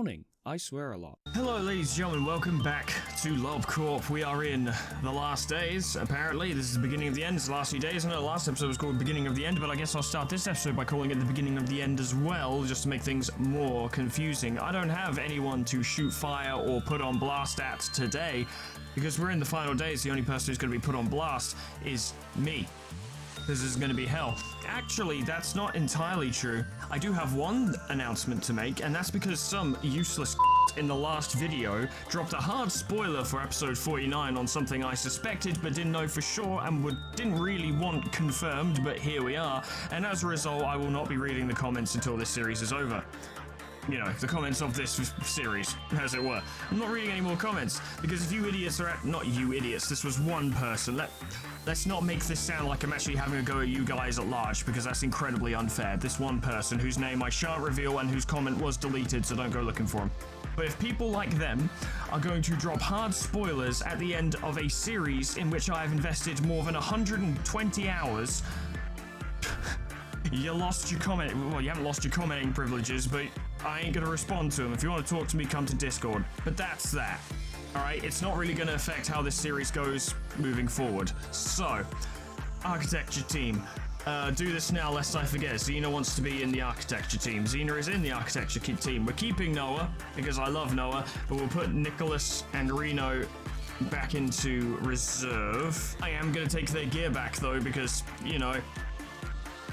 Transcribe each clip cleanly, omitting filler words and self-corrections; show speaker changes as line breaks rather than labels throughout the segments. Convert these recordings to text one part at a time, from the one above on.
morning. I swear a lot.
Hello ladies and gentlemen, welcome back to Lob Corp. We are in the last days, apparently. This is the beginning of the end, it's the last few days. I know the last episode was called Beginning of the End, but I guess I'll start this episode by calling it the beginning of the end as well, just to make things more confusing. I don't have anyone to shoot fire or put on blast at today, because we're in the final days. The only person who's going to be put on blast is me. This is going to be hell. Actually, that's not entirely true. I do have one announcement to make, and that's because some useless in the last video dropped a hard spoiler for episode 49 on something I suspected but didn't know for sure and didn't really want confirmed, but here we are. And as a result, I will not be reading the comments until this series is over. You know, the comments of this series, as it were. I'm not reading any more comments, because if you idiots are not you idiots, this was one person. Let's not make this sound like I'm actually having a go at you guys at large, because that's incredibly unfair. This one person, whose name I shan't reveal and whose comment was deleted, so don't go looking for him. But if people like them are going to drop hard spoilers at the end of a series in which I have invested more than 120 hours, you lost your comment. Well, you haven't lost your commenting privileges, but I ain't gonna respond to them. If you want to talk to me, come to Discord. But that's that. Alright, it's not really gonna affect how this series goes moving forward. So, architecture team. Do this now lest I forget. Xena wants to be in the architecture team. Xena is in the architecture team. We're keeping Noah, because I love Noah, but we'll put Nicholas and Reno back into reserve. I am gonna take their gear back though, because, you know,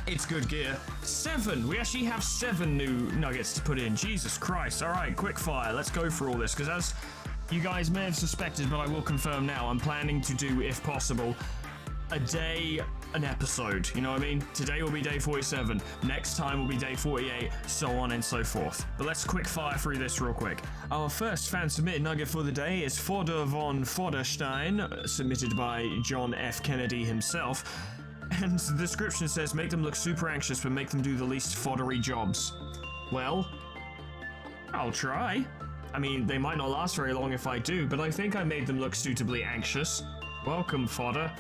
it's good gear. 7! We actually have 7 new nuggets to put in. Jesus Christ. Alright, quick fire. Let's go for all this, because as you guys may have suspected, but I will confirm now, I'm planning to do, if possible, a day, an episode. You know what I mean? Today will be day 47. Next time will be day 48, so on and so forth. But let's quick fire through this real quick. Our first fan submitted nugget for the day is Forder von Forderstein, submitted by John F. Kennedy himself. And the description says, make them look super anxious, but make them do the least foddery jobs. Well, I'll try. I mean, they might not last very long if I do, but I think I made them look suitably anxious. Welcome, fodder.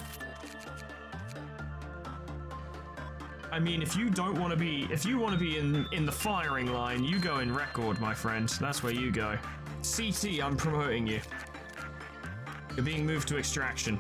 I mean, if you want to be in the firing line, you go in record, my friend. That's where you go. CT, I'm promoting you. You're being moved to extraction.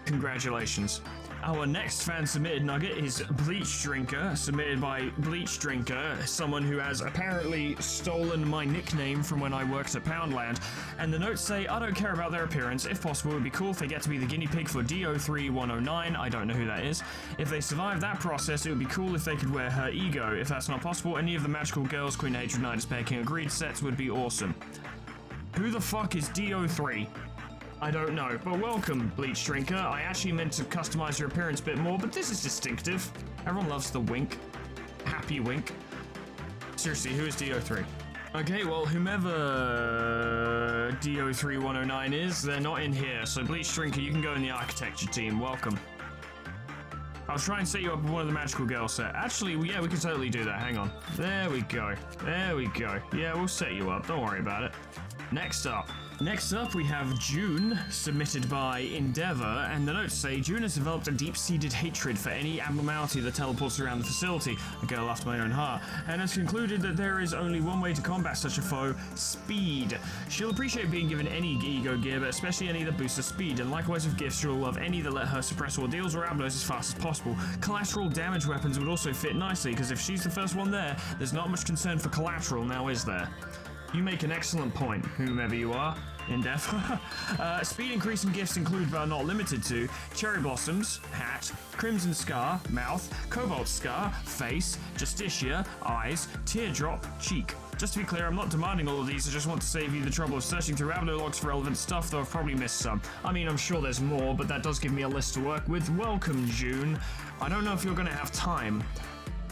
Congratulations. Our next fan submitted nugget is Bleach Drinker, submitted by Bleach Drinker, someone who has apparently stolen my nickname from when I worked at Poundland. And the notes say, I don't care about their appearance. If possible, it would be cool if they get to be the guinea pig for DO3109. I don't know who that is. If they survive that process, it would be cool if they could wear her ego. If that's not possible, any of the Magical Girls, Queen of Hatred, Knight of Despair, King of Greed sets would be awesome. Who the fuck is DO3? I don't know, but welcome, Bleach Drinker. I actually meant to customize your appearance a bit more, but this is distinctive. Everyone loves the wink. Happy wink. Seriously, who is DO3? Okay, well, whomever DO3109 is, they're not in here, so Bleach Drinker, you can go in the architecture team. Welcome. I'll try and set you up with one of the Magical Girl set. Actually, yeah, we can totally do that. Hang on. There we go. There we go. Yeah, we'll set you up. Don't worry about it. Next up, we have June, submitted by Endeavor, and the notes say, June has developed a deep-seated hatred for any abnormality that teleports around the facility, a girl after my own heart, and has concluded that there is only one way to combat such a foe, speed. She'll appreciate being given any ego gear, but especially any that boosts her speed, and likewise with gifts, she'll love any that let her suppress ordeals or abnos as fast as possible. Collateral damage weapons would also fit nicely, because if she's the first one there, there's not much concern for collateral, now is there? You make an excellent point, whomever you are, Endeavor. Speed increasing gifts include, but are not limited to, Cherry Blossoms, Hat, Crimson Scar, Mouth, Cobalt Scar, Face, Justicia, Eyes, Teardrop, Cheek. Just to be clear, I'm not demanding all of these, I just want to save you the trouble of searching through Abno logs for relevant stuff, though I've probably missed some. I mean, I'm sure there's more, but that does give me a list to work with. Welcome, June. I don't know if you're gonna have time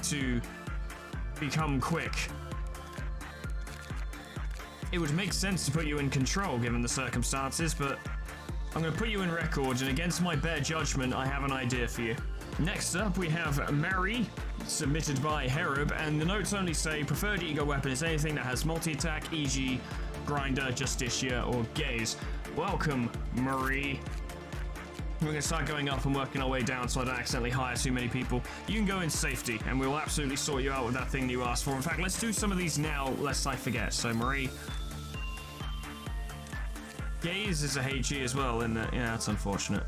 to become quick. It would make sense to put you in control given the circumstances, but I'm going to put you in record, and against my better judgment, I have an idea for you. Next up, we have Mary, submitted by Herub, and the notes only say, preferred ego weapon is anything that has multi-attack, e.g. Grinder, Justicia, or Gaze. Welcome, Marie. We're going to start going up and working our way down so I don't accidentally hire too many people. You can go in safety, and we'll absolutely sort you out with that thing you asked for. In fact, let's do some of these now, lest I forget. So, Marie. Gaze is a HE as well, isn't it? Yeah, that's unfortunate.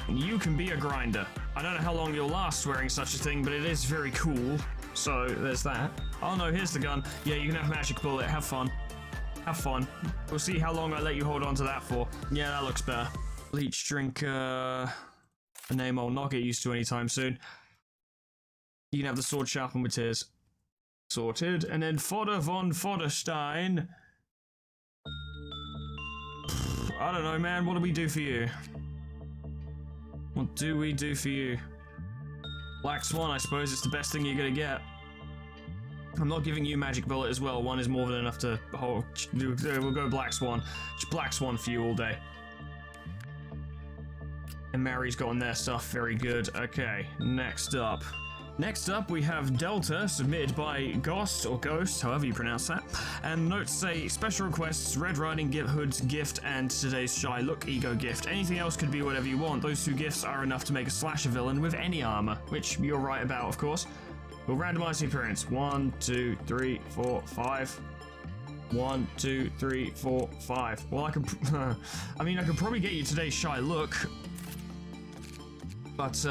You can be a grinder. I don't know how long you'll last wearing such a thing, but it is very cool. So, there's that. Oh no, here's the gun. Yeah, you can have magic bullet. Have fun. Have fun. We'll see how long I let you hold on to that for. Yeah, that looks better. Leech drinker. A name I'll not get used to anytime soon. You can have the sword sharpened with tears. Sorted. And then Fodder von Fodderstein. I don't know, man. What do we do for you? What do we do for you? Black Swan, I suppose it's the best thing you're gonna get. I'm not giving you Magic Bullet as well. One is more than enough to hold. We'll go Black Swan. Just Black Swan for you all day. And Mary's gotten their stuff. Very good. Okay, next up. Next up, we have Delta, submitted by Ghost, or Ghost, however you pronounce that. And notes say, special requests, Red Riding Hood's gift, and today's Shy Look Ego gift. Anything else could be whatever you want. Those two gifts are enough to make a slasher villain with any armor, which you're right about, of course. We'll randomize the appearance. 1, 2, 3, 4, 5. 1, 2, 3, 4, 5. Well, I could... I mean, I could probably get you today's Shy Look. But,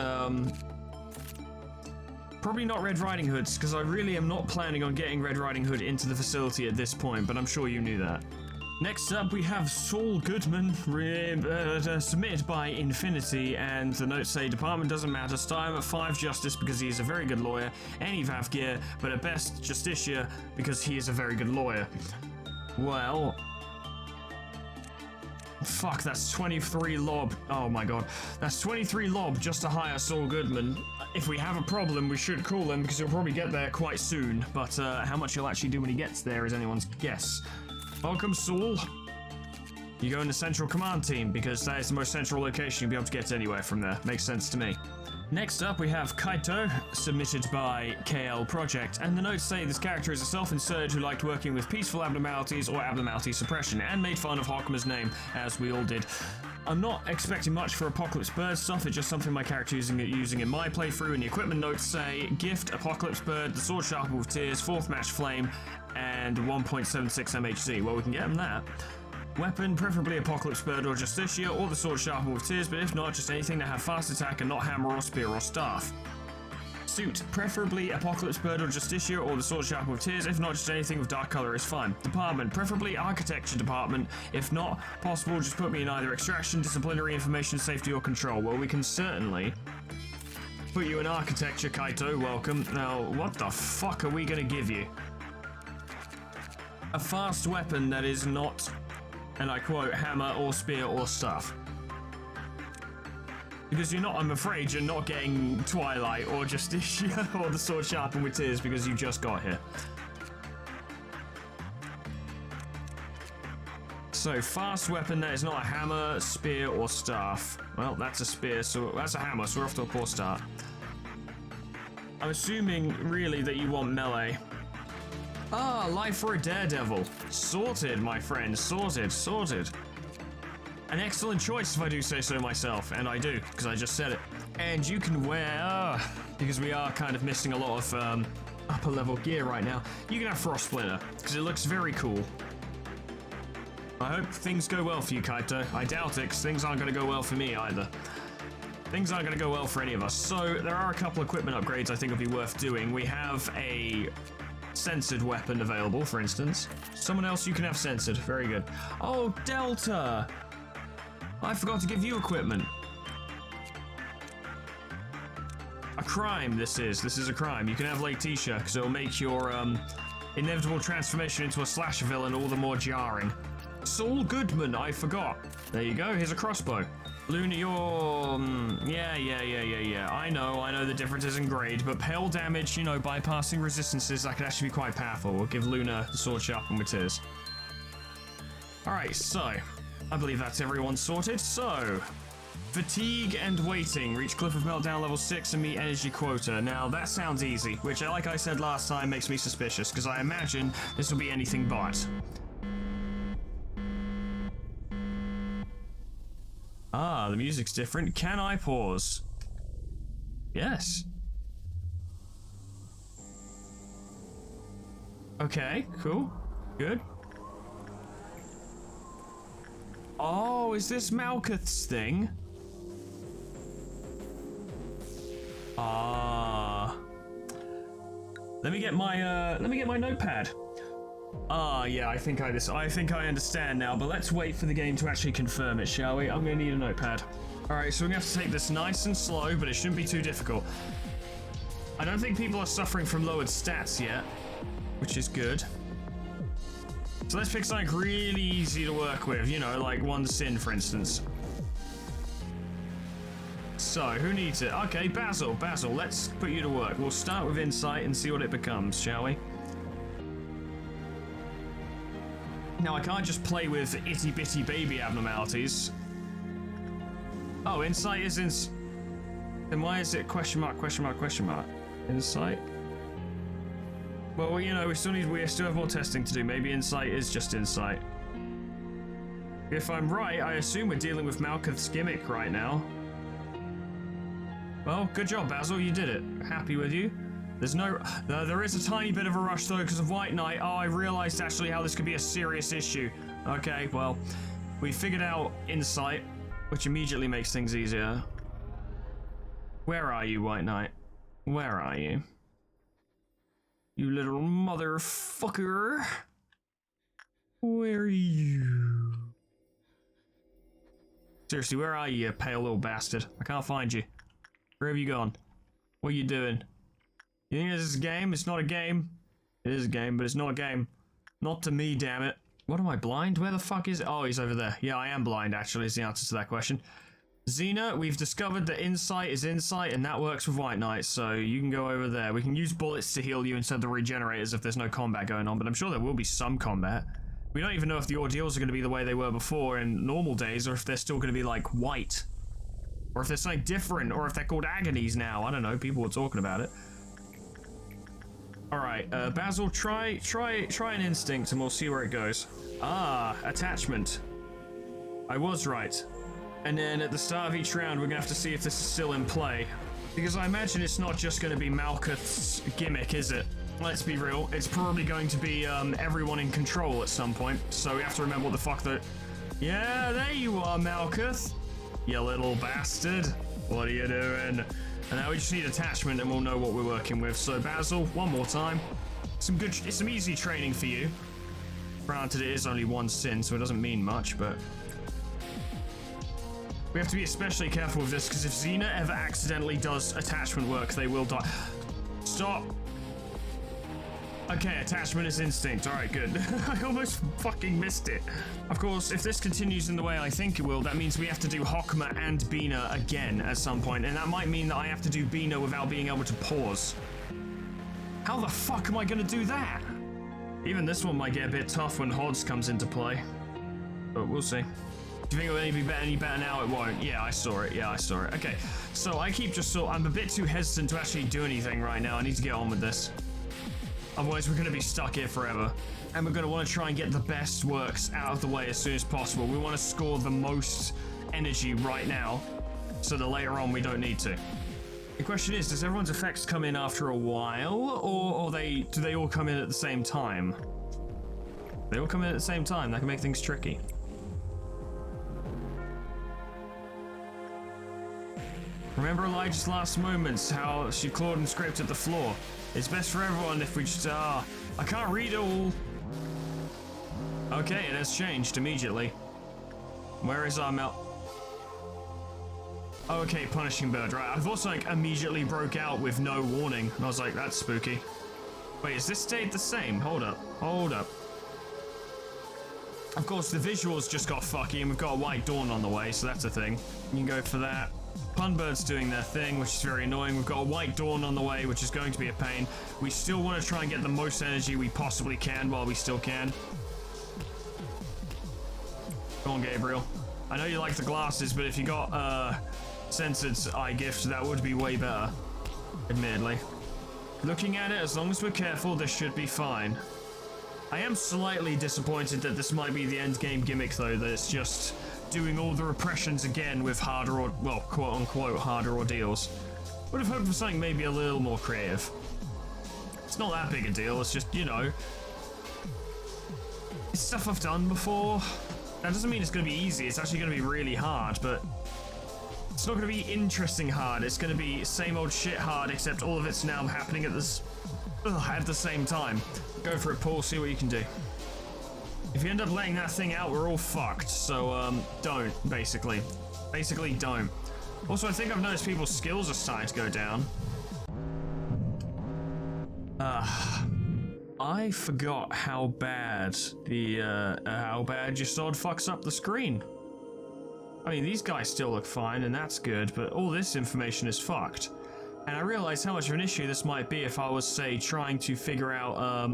probably not Red Riding Hoods, because I really am not planning on getting Red Riding Hood into the facility at this point, but I'm sure you knew that. Next up, we have Saul Goodman, submitted by Infinity, and the notes say, department doesn't matter, start him at 5 Justice because he is a very good lawyer, any VAF gear, but at best, Justicia because he is a very good lawyer. Well... Fuck, that's 23 lob. Oh my god. That's 23 lob just to hire Saul Goodman. If we have a problem, we should call him because he'll probably get there quite soon. But how much he'll actually do when he gets there is anyone's guess. Welcome, Saul. You go in the Central Command Team because that is the most central location you'll be able to get anywhere from there. Makes sense to me. Next up, we have Kaito, submitted by KL Project, and the notes say this character is a self-insert who liked working with peaceful abnormalities or abnormality suppression, and made fun of Hawkman's name, as we all did. I'm not expecting much for Apocalypse Bird stuff, it's just something my character is using in my playthrough, and the equipment notes say, gift, Apocalypse Bird, the sword sharpened with tears, 4th match flame, and 1.76 MHZ. Well, we can get him that. Weapon, preferably Apocalypse Bird or Justicia, or the sword sharpened with tears, but if not, just anything that have fast attack and not hammer or spear or staff. Suit, preferably Apocalypse Bird or Justicia, or the sword sharpened with tears, if not, just anything with dark color is fine. Department, preferably Architecture Department, if not possible, just put me in either Extraction, Disciplinary, Information, Safety, or Control. Well, we can certainly put you in Architecture, Kaito, welcome. Now, what the fuck are we gonna give you? A fast weapon that is not... and I quote, hammer or spear or stuff. Because you're not, I'm afraid you're not getting Twilight or Justicia or the sword sharpened with tears because you just got here. So, fast weapon that is not a hammer, spear, or staff. Well, that's a spear, so that's a hammer, so we're off to a poor start. I'm assuming, really, that you want melee. Ah, life for a daredevil. Sorted, my friend. Sorted, sorted. An excellent choice, if I do say so myself. And I do, because I just said it. And you can wear... because we are kind of missing a lot of upper level gear right now. You can have Frost Splinter, because it looks very cool. I hope things go well for you, Kaito. I doubt it, because things aren't going to go well for me either. Things aren't going to go well for any of us. So, there are a couple equipment upgrades I think would be worth doing. We have a... censored weapon available, for instance. Someone else you can have censored. Very good. Oh, Delta! I forgot to give you equipment. A crime, this is. This is a crime. You can have Letitia, because it'll make your, inevitable transformation into a slasher villain all the more jarring. Saul Goodman, I forgot. There you go, here's a crossbow. Luna, you're... yeah. I know the differences in grade, but pale damage, you know, bypassing resistances, that could actually be quite powerful. We'll give Luna the sword sharpened with tears. Alright, so... I believe that's everyone sorted. So... Fatigue and waiting. Reach Cliff of Meltdown level 6 and meet energy quota. Now, that sounds easy, which, like I said last time, makes me suspicious, because I imagine this will be anything but. The music's different. Can I pause? Yes. Okay, cool. Good. Oh, is this Malkuth's thing? Ah. Let me get my notepad. Ah, yeah, I think I understand now, but let's wait for the game to actually confirm it, shall we? I'm gonna need a notepad. Alright, so we're gonna have to take this nice and slow, but it shouldn't be too difficult. I don't think people are suffering from lowered stats yet, which is good. So let's pick something really easy to work with, you know, like one sin, for instance. So, who needs it? Okay, Basil, let's put you to work. We'll start with insight and see what it becomes, shall we? Now, I can't just play with itty-bitty baby abnormalities. Oh, insight is then why is it question mark, question mark, question mark? Insight? Well, you know, we still have more testing to do. Maybe insight is just insight. If I'm right, I assume we're dealing with Malkuth's gimmick right now. Well, good job, Basil, you did it. Happy with you. There is a tiny bit of a rush though because of White Knight. Oh, I realized actually how this could be a serious issue. Okay, well, we figured out insight, which immediately makes things easier. Where are you, White Knight? Where are you? You little motherfucker. Where are you? Seriously, where are you, you pale little bastard? I can't find you. Where have you gone? What are you doing? You think this is a game? It's not a game. It is a game, but it's not a game. Not to me, damn it. What am I, blind? Where the fuck is it? Oh, he's over there. Yeah, I am blind, actually, is the answer to that question. Xena, we've discovered that insight is insight, and that works with White Knight, so you can go over there. We can use bullets to heal you instead of the regenerators if there's no combat going on, but I'm sure there will be some combat. We don't even know if the ordeals are going to be the way they were before in normal days, or if they're still going to be, like, white. Or if there's something different, or if they're called agonies now. I don't know, people were talking about it. Alright, Basil, try an instinct and we'll see where it goes. Ah, attachment. I was right. And then at the start of each round, we're gonna have to see if this is still in play. Because I imagine it's not just gonna be Malkuth's gimmick, is it? Let's be real, it's probably going to be everyone in control at some point. So we have to remember what the fuck the... Yeah, there you are, Malkuth. You little bastard. What are you doing? And now we just need attachment and we'll know what we're working with. So Basil, one more time. It's some easy training for you. Granted, it is only one sin, so it doesn't mean much, but... We have to be especially careful with this, because if Xena ever accidentally does attachment work, they will die. Stop! Okay, attachment is instinct. Alright, good. I almost fucking missed it. Of course, if this continues in the way I think it will, that means we have to do Hockma and Bina again at some point, and that might mean that I have to do Bina without being able to pause. How the fuck am I gonna do that? Even this one might get a bit tough when Hodds comes into play. But we'll see. Do you think it will be any better now? It won't. Yeah, I saw it. Yeah, I saw it. Okay, so I keep just I'm a bit too hesitant to actually do anything right now. I need to get on with this. Otherwise, we're going to be stuck here forever. And we're going to want to try and get the best works out of the way as soon as possible. We want to score the most energy right now, so that later on we don't need to. The question is, does everyone's effects come in after a while, or do they all come in at the same time? They all come in at the same time. That can make things tricky. Remember Elijah's last moments, how she clawed and scraped at the floor. It's best for everyone if we just, I can't read it all. Okay, it has changed immediately. Where is our Oh, okay, punishing bird, right. I thought like immediately broke out with no warning, and I was like, that's spooky. Wait, has this stayed the same? Hold up. Of course, the visuals just got fucky, and we've got a White Dawn on the way, so that's a thing. You can go for that. Punbird's doing their thing, which is very annoying. We've got a White Dawn on the way, which is going to be a pain. We still want to try and get the most energy we possibly can while we still can. Go on, Gabriel. I know you like the glasses, but if you got censored eye gift, that would be way better, admittedly. Looking at it, as long as we're careful, this should be fine. I am slightly disappointed that this might be the end game gimmick, though, that it's just doing all the repressions again with harder or, well, quote-unquote harder ordeals. Would have hoped for something maybe a little more creative. It's not that big a deal, it's just, you know, it's stuff I've done before. That doesn't mean it's going to be easy, it's actually going to be really hard, but it's not going to be interesting hard, it's going to be same old shit hard, except all of it's now happening at the same time. Go for it, Paul, see what you can do. If you end up letting that thing out, we're all fucked, so, don't, basically. Basically, don't. Also, I think I've noticed people's skills are starting to go down. I forgot how bad your sword fucks up the screen. I mean, these guys still look fine, and that's good, but all this information is fucked. And I realize how much of an issue this might be if I was, say, trying to figure out,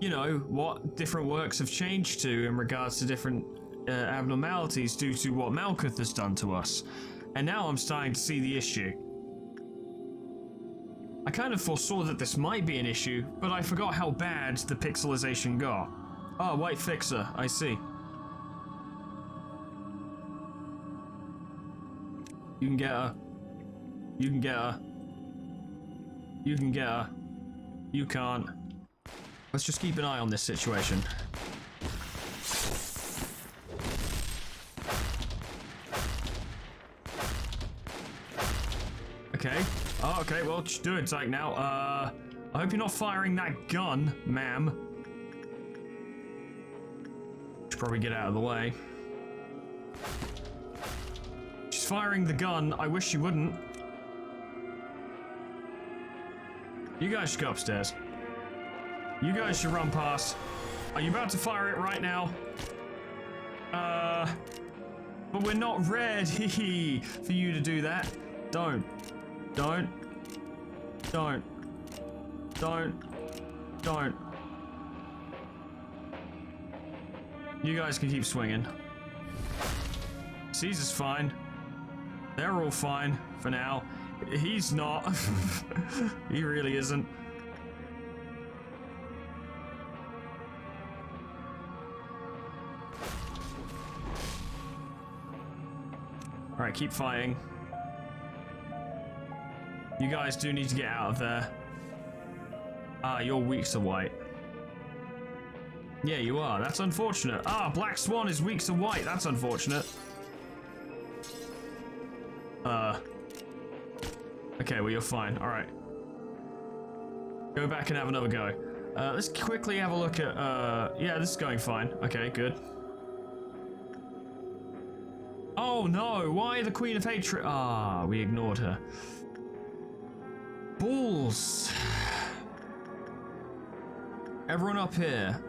you know, what different works have changed to in regards to different abnormalities due to what Malkuth has done to us. And now I'm starting to see the issue. I kind of foresaw that this might be an issue, but I forgot how bad the pixelization got. Oh, white fixer, I see. You can get her. You can get her. You can get her. You can't. Let's just keep an eye on this situation. Okay. Oh, okay, well, just do it, Tyke, now. I hope you're not firing that gun, ma'am. Should probably get out of the way. She's firing the gun. I wish she wouldn't. You guys should go upstairs. You guys should run past. Are you about to fire it right now? But we're not ready for you to do that. Don't. Don't. Don't. Don't. Don't. You guys can keep swinging. Caesar's fine. They're all fine for now. He's not. He really isn't. Alright, keep fighting. You guys do need to get out of there. Ah, you're weak to white. Yeah, you are. That's unfortunate. Ah, Black Swan is weak to white. That's unfortunate. Okay, well, you're fine. Alright. Go back and have another go. Let's quickly have a look at, yeah, this is going fine. Okay, good. Oh, no! Why the Queen of Hatred? Ah, we ignored her. Balls! Everyone up here.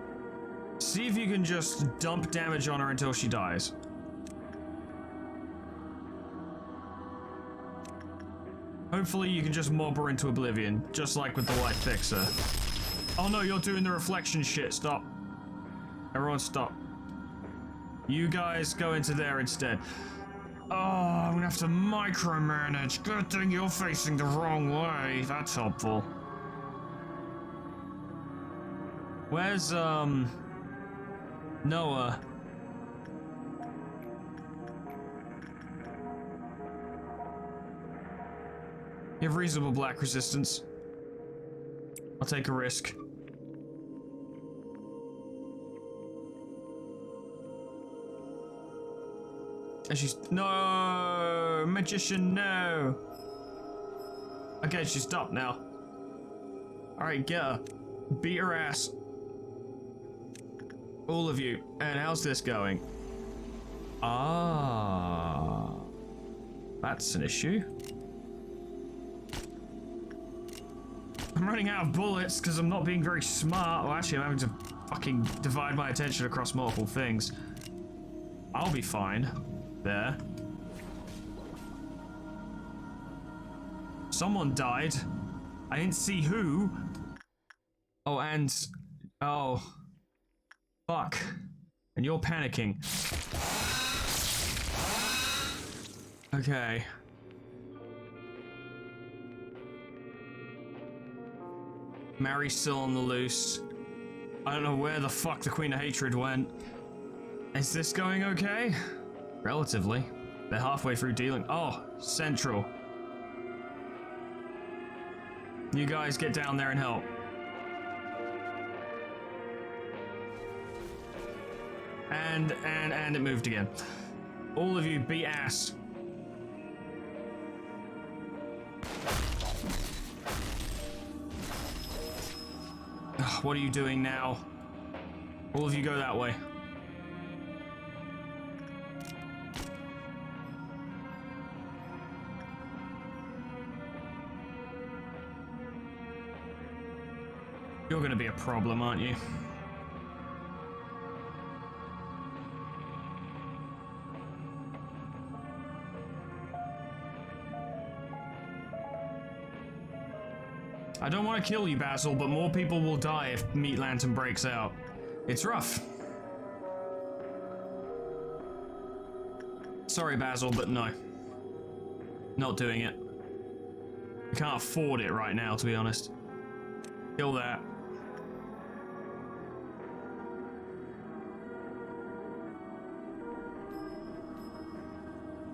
See if you can just dump damage on her until she dies. Hopefully you can just mob her into oblivion, just like with the White Fixer. Oh no, you're doing the reflection shit. Stop. Everyone stop. You guys go into there instead. Oh, I'm gonna have to micromanage. Good thing you're facing the wrong way. That's helpful. Where's, Noah? You have reasonable black resistance. I'll take a risk. And she's... No! Magician, no! Okay, she's stopped now. Alright, get her. Beat her ass. All of you. And how's this going? Ah. That's an issue. I'm running out of bullets because I'm not being very smart. Well, actually, I'm having to fucking divide my attention across multiple things. I'll be fine. There. Someone died. I didn't see who. Oh, and... Oh. Fuck. And you're panicking. Okay. Mary's still on the loose. I don't know where the fuck the Queen of Hatred went. Is this going okay? Relatively. They're halfway through dealing. Oh, Central. You guys get down there and help. And it moved again. All of you be ass. Ugh, what are you doing now? All of you go that way. You're gonna be a problem, aren't you? I don't want to kill you, Basil, but more people will die if Meat Lantern breaks out. It's rough. Sorry, Basil, but no. Not doing it. We can't afford it right now, to be honest. Kill that.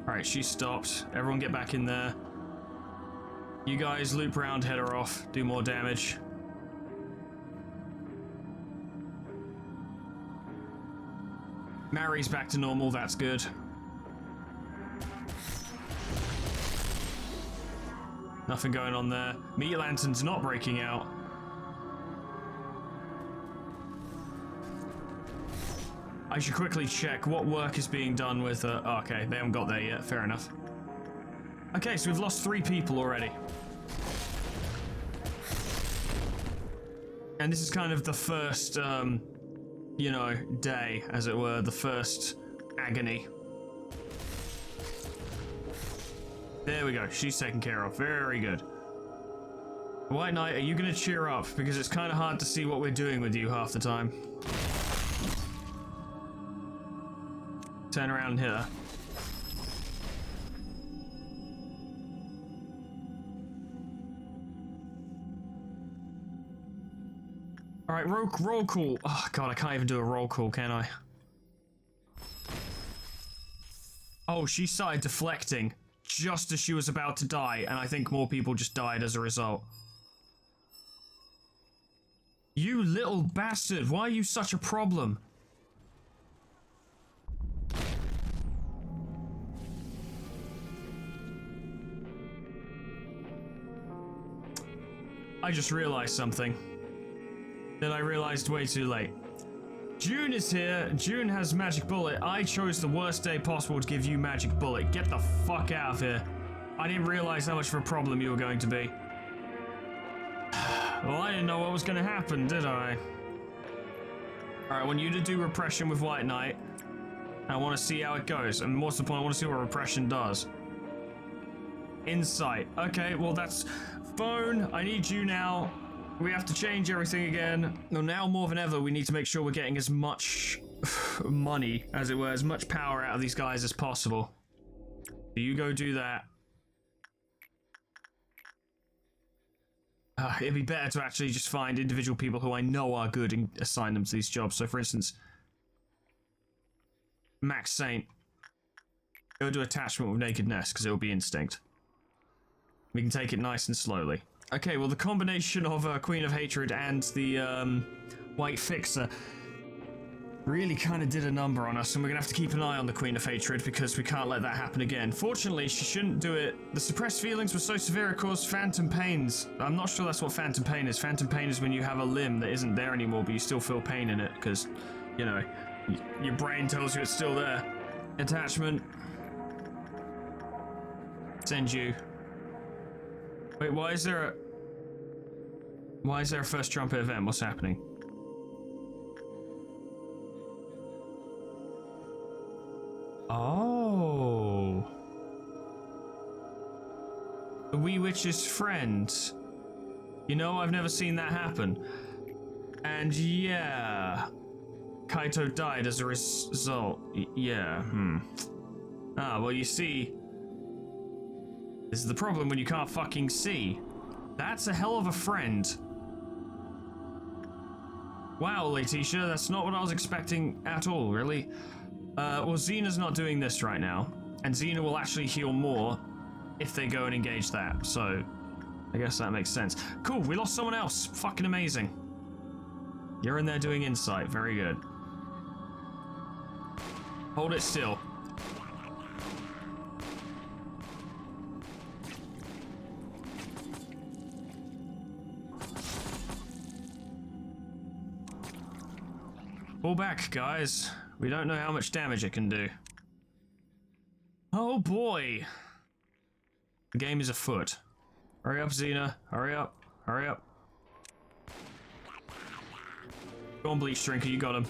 Alright, she stopped. Everyone get back in there. You guys loop around, head her off, do more damage. Mary's back to normal, that's good. Nothing going on there. Meat Lantern's not breaking out. I should quickly check what work is being done with oh, okay, they haven't got there yet, fair enough. Okay, so we've lost 3 people already. And this is kind of the first, you know, day, as it were, the first agony. There we go, she's taken care of, very good. White Knight, are you gonna cheer up? Because it's kind of hard to see what we're doing with you half the time. Turn around and hit her. Alright, roll call. Oh god, I can't even do a roll call, can I? Oh, she started deflecting just as she was about to die, and I think more people just died as a result. You little bastard, why are you such a problem? I just realized something. Then I realized way too late. June is here. June has Magic Bullet. I chose the worst day possible to give you Magic Bullet. Get the fuck out of here. I didn't realize how much of a problem you were going to be. Well, I didn't know what was going to happen, did I? Alright, I want you to do repression with White Knight. I want to see how it goes. And more to the point, I want to see what repression does. Insight. Okay, well that's... Phone, I need you now. We have to change everything again. Well, now more than ever, we need to make sure we're getting as much money, as it were, as much power out of these guys as possible. So you go do that. It'd be better to actually just find individual people who I know are good and assign them to these jobs. So, for instance, Max Saint. Go do attachment with Naked Nest, because it'll be instinct. We can take it nice and slowly. Okay, well, the combination of Queen of Hatred and the White Fixer really kind of did a number on us, and we're gonna have to keep an eye on the Queen of Hatred because we can't let that happen again. Fortunately, she shouldn't do it. The suppressed feelings were so severe it caused phantom pains. I'm not sure that's what phantom pain is. Phantom pain is when you have a limb that isn't there anymore, but you still feel pain in it because, you know, your brain tells you it's still there. Attachment. Send you. Wait, why is there a first trumpet event? What's happening? Oh. The Wee Witch's friend. You know, I've never seen that happen. And yeah. Kaito died as a result. Yeah, Ah, well, you see... This is the problem when you can't fucking see. That's a hell of a friend. Wow, Letitia, that's not what I was expecting at all, really. Well, Xena's not doing this right now, and Xena will actually heal more if they go and engage that, so I guess that makes sense. Cool, we lost someone else. Fucking amazing. You're in there doing insight. Very good. Hold it still. Pull back, guys. We don't know how much damage it can do. Oh boy. The game is afoot. Hurry up, Xena. Hurry up. Hurry up. Go on, Bleach Drinker. You got him.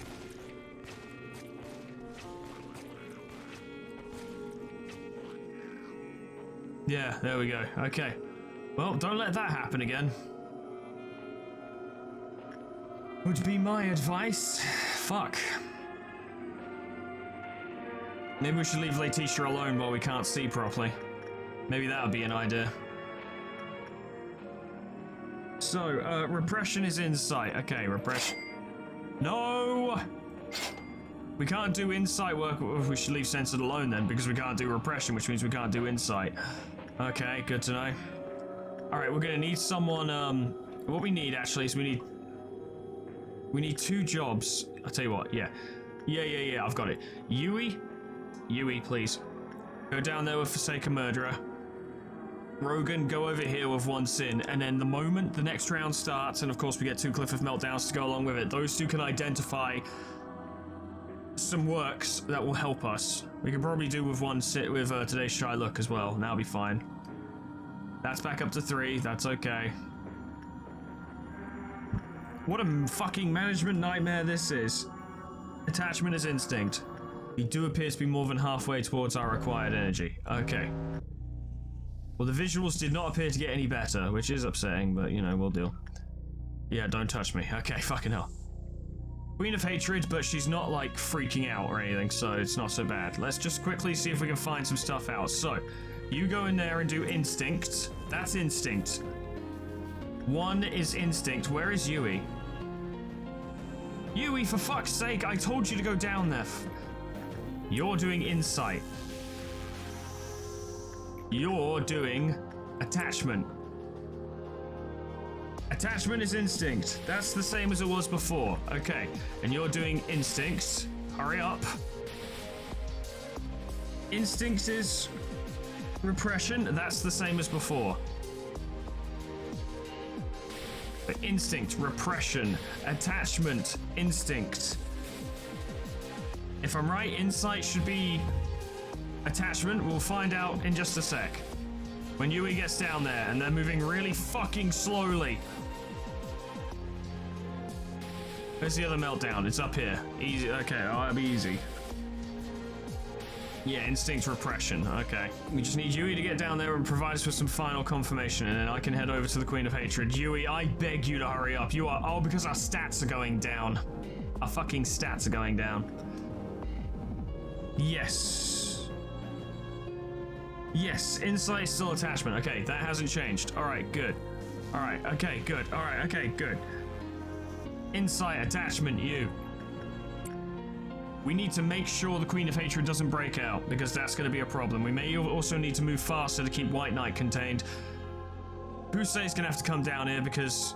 Yeah, there we go. Okay. Well, don't let that happen again. Would be my advice. Fuck. Maybe we should leave Letitia alone while we can't see properly. Maybe that would be an idea. So, repression is insight. Okay, repression. No! We can't do insight work. We should leave censored alone then, because we can't do repression, which means we can't do insight. Okay, good to know. Alright, we're gonna need someone, what we need actually is we need 2 jobs. I'll tell you what, yeah. Yeah, I've got it. Yui, please. Go down there with Forsaken Murderer. Rogan, go over here with 1 sin, and then the moment the next round starts, and of course we get 2 Cliff of Meltdowns to go along with it, those 2 can identify some works that will help us. We can probably do with 1 sit with Today's Shy Look as well, and that'll be fine. That's back up to 3, that's okay. What a fucking management nightmare this is. Attachment is instinct. We do appear to be more than halfway towards our required energy. Okay. Well, the visuals did not appear to get any better, which is upsetting, but, you know, we'll deal. Yeah, don't touch me. Okay, fucking hell. Queen of Hatred, but she's not, like, freaking out or anything, so it's not so bad. Let's just quickly see if we can find some stuff out. So, you go in there and do instinct. That's instinct. 1 is instinct. Where is Yui? Yui, for fuck's sake, I told you to go down there. You're doing insight. You're doing attachment. Attachment is instinct. That's the same as it was before. Okay, and you're doing instincts. Hurry up. Instincts is repression. That's the same as before. Instinct, repression, attachment, instinct. If I'm right, insight should be attachment. We'll find out in just a sec. When Yui gets down there and they're moving really fucking slowly. Where's the other meltdown? It's up here. Easy. Okay, that'll be easy. Yeah, instinct repression. Okay. We just need Yui to get down there and provide us with some final confirmation, and then I can head over to the Queen of Hatred. Yui, I beg you to hurry up. You are... Oh, because our stats are going down. Our fucking stats are going down. Yes. Yes, insight is still attachment. Okay, that hasn't changed. Alright, good. Alright, okay, good. Alright, okay, good. Insight, attachment, you. We need to make sure the Queen of Hatred doesn't break out, because that's going to be a problem. We may also need to move faster to keep White Knight contained. Pusei's going to have to come down here because,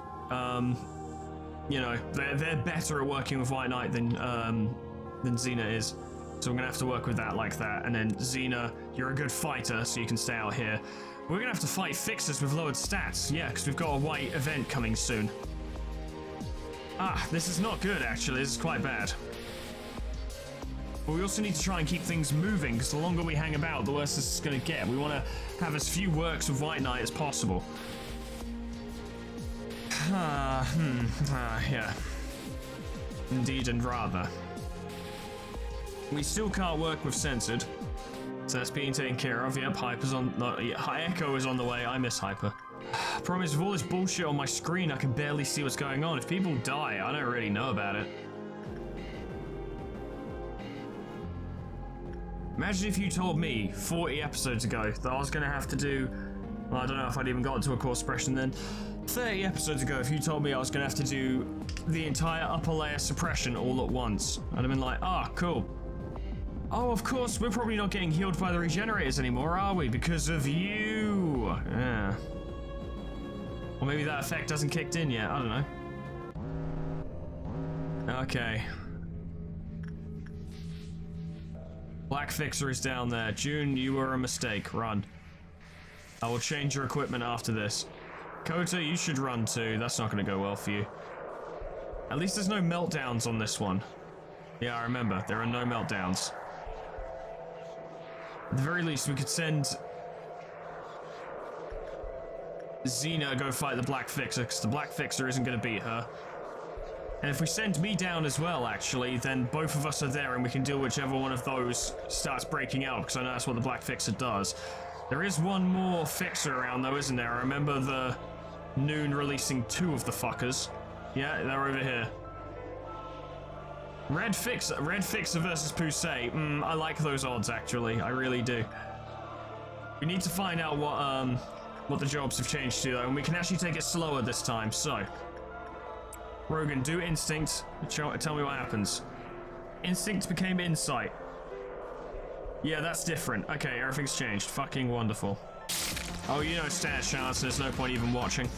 you know, they're better at working with White Knight than Xena is. So we're going to have to work with that like that. And then Xena, you're a good fighter, so you can stay out here. We're going to have to fight fixers with lowered stats. Yeah, because we've got a white event coming soon. Ah, this is not good, actually. This is quite bad. But we also need to try and keep things moving, because the longer we hang about, the worse this is going to get. We want to have as few works with White Knight as possible. Yeah. Indeed and rather. We still can't work with censored, so that's being taken care of. Yep, Hyper's on... No, yeah, Echo is on the way. I miss Hyper. Promise, with all this bullshit on my screen, I can barely see what's going on. If people die, I don't really know about it. Imagine if you told me 40 episodes ago that I was going to have to do... Well, I don't know if I'd even got to a core suppression then. 30 episodes ago, if you told me I was going to have to do the entire upper layer suppression all at once, I'd have been like, ah, cool. Oh, of course, we're probably not getting healed by the regenerators anymore, are we? Because of you. Yeah. Or maybe that effect hasn't kicked in yet. I don't know. Okay. Black Fixer is down there. June, you were a mistake. Run. I will change your equipment after this. Quota, you should run too. That's not going to go well for you. At least there's no meltdowns on this one. Yeah, I remember. There are no meltdowns. At the very least, we could send Xena go fight the Black Fixer, because the Black Fixer isn't going to beat her. And if we send me down as well, actually, then both of us are there and we can deal whichever one of those starts breaking out, because I know that's what the Black Fixer does. There is one more Fixer around, though, isn't there? I remember the Noon releasing 2 of the fuckers. Yeah, they're over here. Red Fixer versus Pusey. I like those odds, actually. I really do. We need to find out what the jobs have changed to, though, and we can actually take it slower this time. So, Rogan, do Instinct. Tell me what happens. Instinct became Insight. Yeah, that's different. Okay, everything's changed. Fucking wonderful. Oh, you know stat chance, there's no point even watching.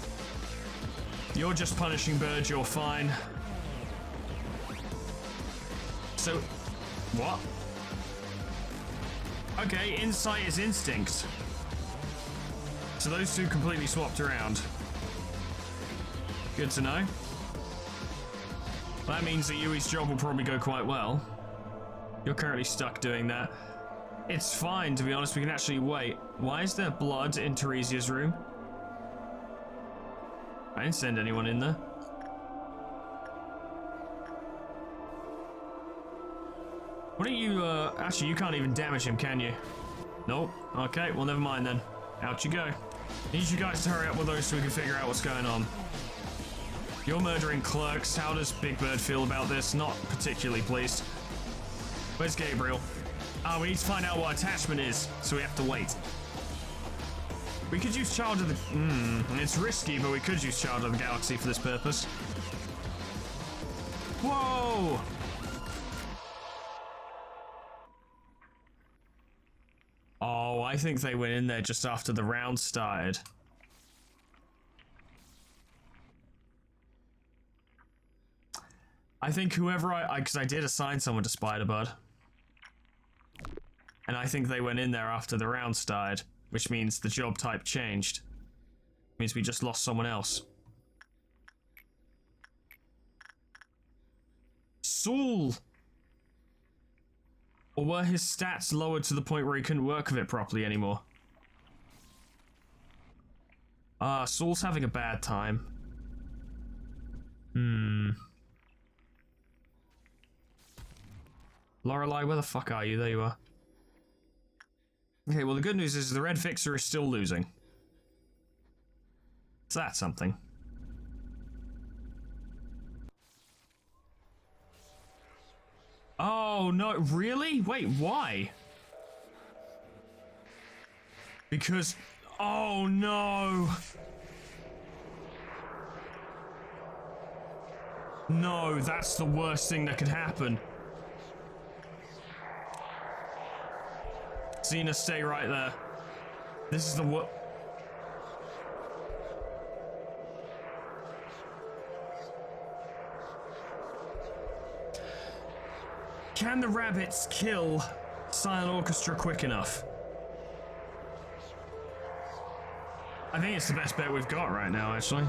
You're just punishing birds, you're fine. So, what? Okay, Insight is Instinct. So those two completely swapped around. Good to know. That means that Yui's job will probably go quite well. You're currently stuck doing that. It's fine, to be honest, we can actually wait. Why is there blood in Teresia's room? I didn't send anyone in there. Why don't you, actually, you can't even damage him, can you? Nope. Okay, well, never mind then. Out you go. Need you guys to hurry up with those so we can figure out what's going on. You're murdering clerks. How does Big Bird feel about this? Not particularly pleased. Where's Gabriel? Ah, we need to find out what attachment is, so we have to wait. We could use Child of the... It's risky, but we could use Child of the Galaxy for this purpose. Whoa! Oh, I think they went in there just after the round started. I think whoever because I did assign someone to Spider-Bud. And I think they went in there after the round started, which means the job type changed. Means we just lost someone else. Saul! Or were his stats lowered to the point where he couldn't work with it properly anymore? Ah, Saul's having a bad time. Lorelei, where the fuck are you? There you are. Okay, well the good news is the Red Fixer is still losing. Is that something? Oh, no, really? Wait, why? Because... Oh, no! No, that's the worst thing that could happen. Xena, stay right there. This is the what? Can the rabbits kill Silent Orchestra quick enough? I think it's the best bet we've got right now, actually.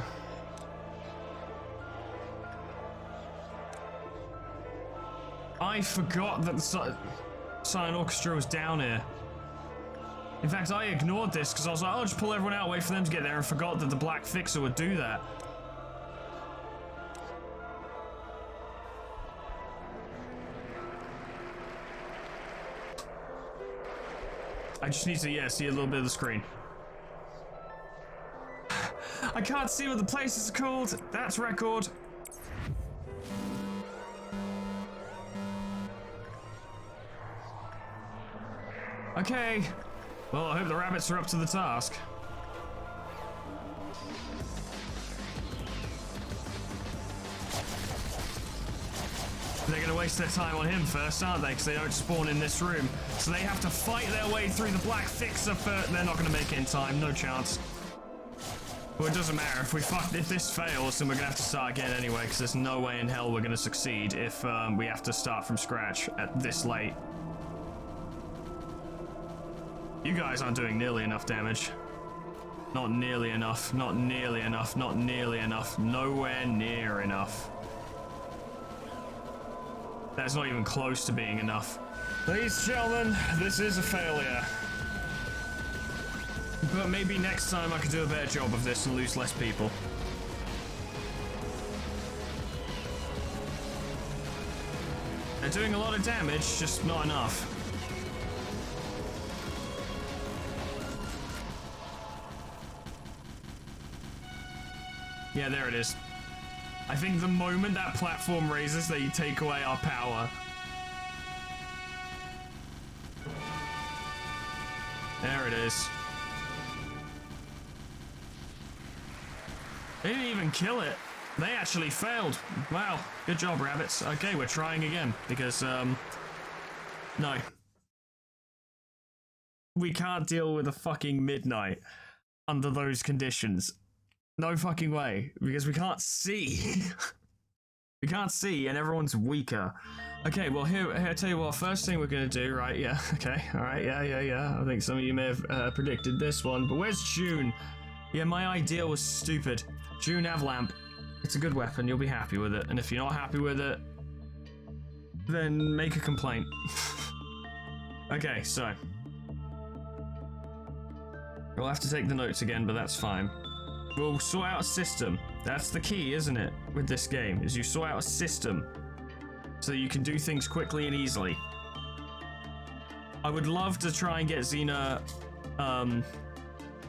I forgot that the Silent Orchestra was down here. In fact, I ignored this because I was like, I'll just pull everyone out, wait for them to get there, and forgot that the Black Fixer would do that. I just need to, yeah, see a little bit of the screen. I can't see what the places are called. That's record. Okay. Well, I hope the rabbits are up to the task. They're going to waste their time on him first, aren't they? Because they don't spawn in this room. So they have to fight their way through the black fixer first. They're not going to make it in time. No chance. Well, it doesn't matter. If this fails, then we're going to have to start again anyway, because there's no way in hell we're going to succeed if we have to start from scratch at this late. You guys aren't doing nearly enough damage. Not nearly enough. Not nearly enough. Not nearly enough. Nowhere near enough. That's not even close to being enough. Ladies and gentlemen, this is a failure. But maybe next time I could do a better job of this and lose less people. They're doing a lot of damage, just not enough. Yeah, there it is. I think the moment that platform raises, they take away our power. There it is. They didn't even kill it. They actually failed. Wow, good job, rabbits. Okay, we're trying again, because, no. We can't deal with a fucking midnight under those conditions. No fucking way, because we can't see. We can't see, and everyone's weaker. Okay, well, here, I tell you what, first thing we're gonna do, right, yeah, okay, alright, yeah. I think some of you may have predicted this one, but where's June? Yeah, my idea was stupid. June Avlamp. It's a good weapon, you'll be happy with it, and if you're not happy with it, then make a complaint. Okay, so. We'll have to take the notes again, but that's fine. We'll sort out a system. That's the key, isn't it, with this game, is you sort out a system so that you can do things quickly and easily. I would love to try and get Xena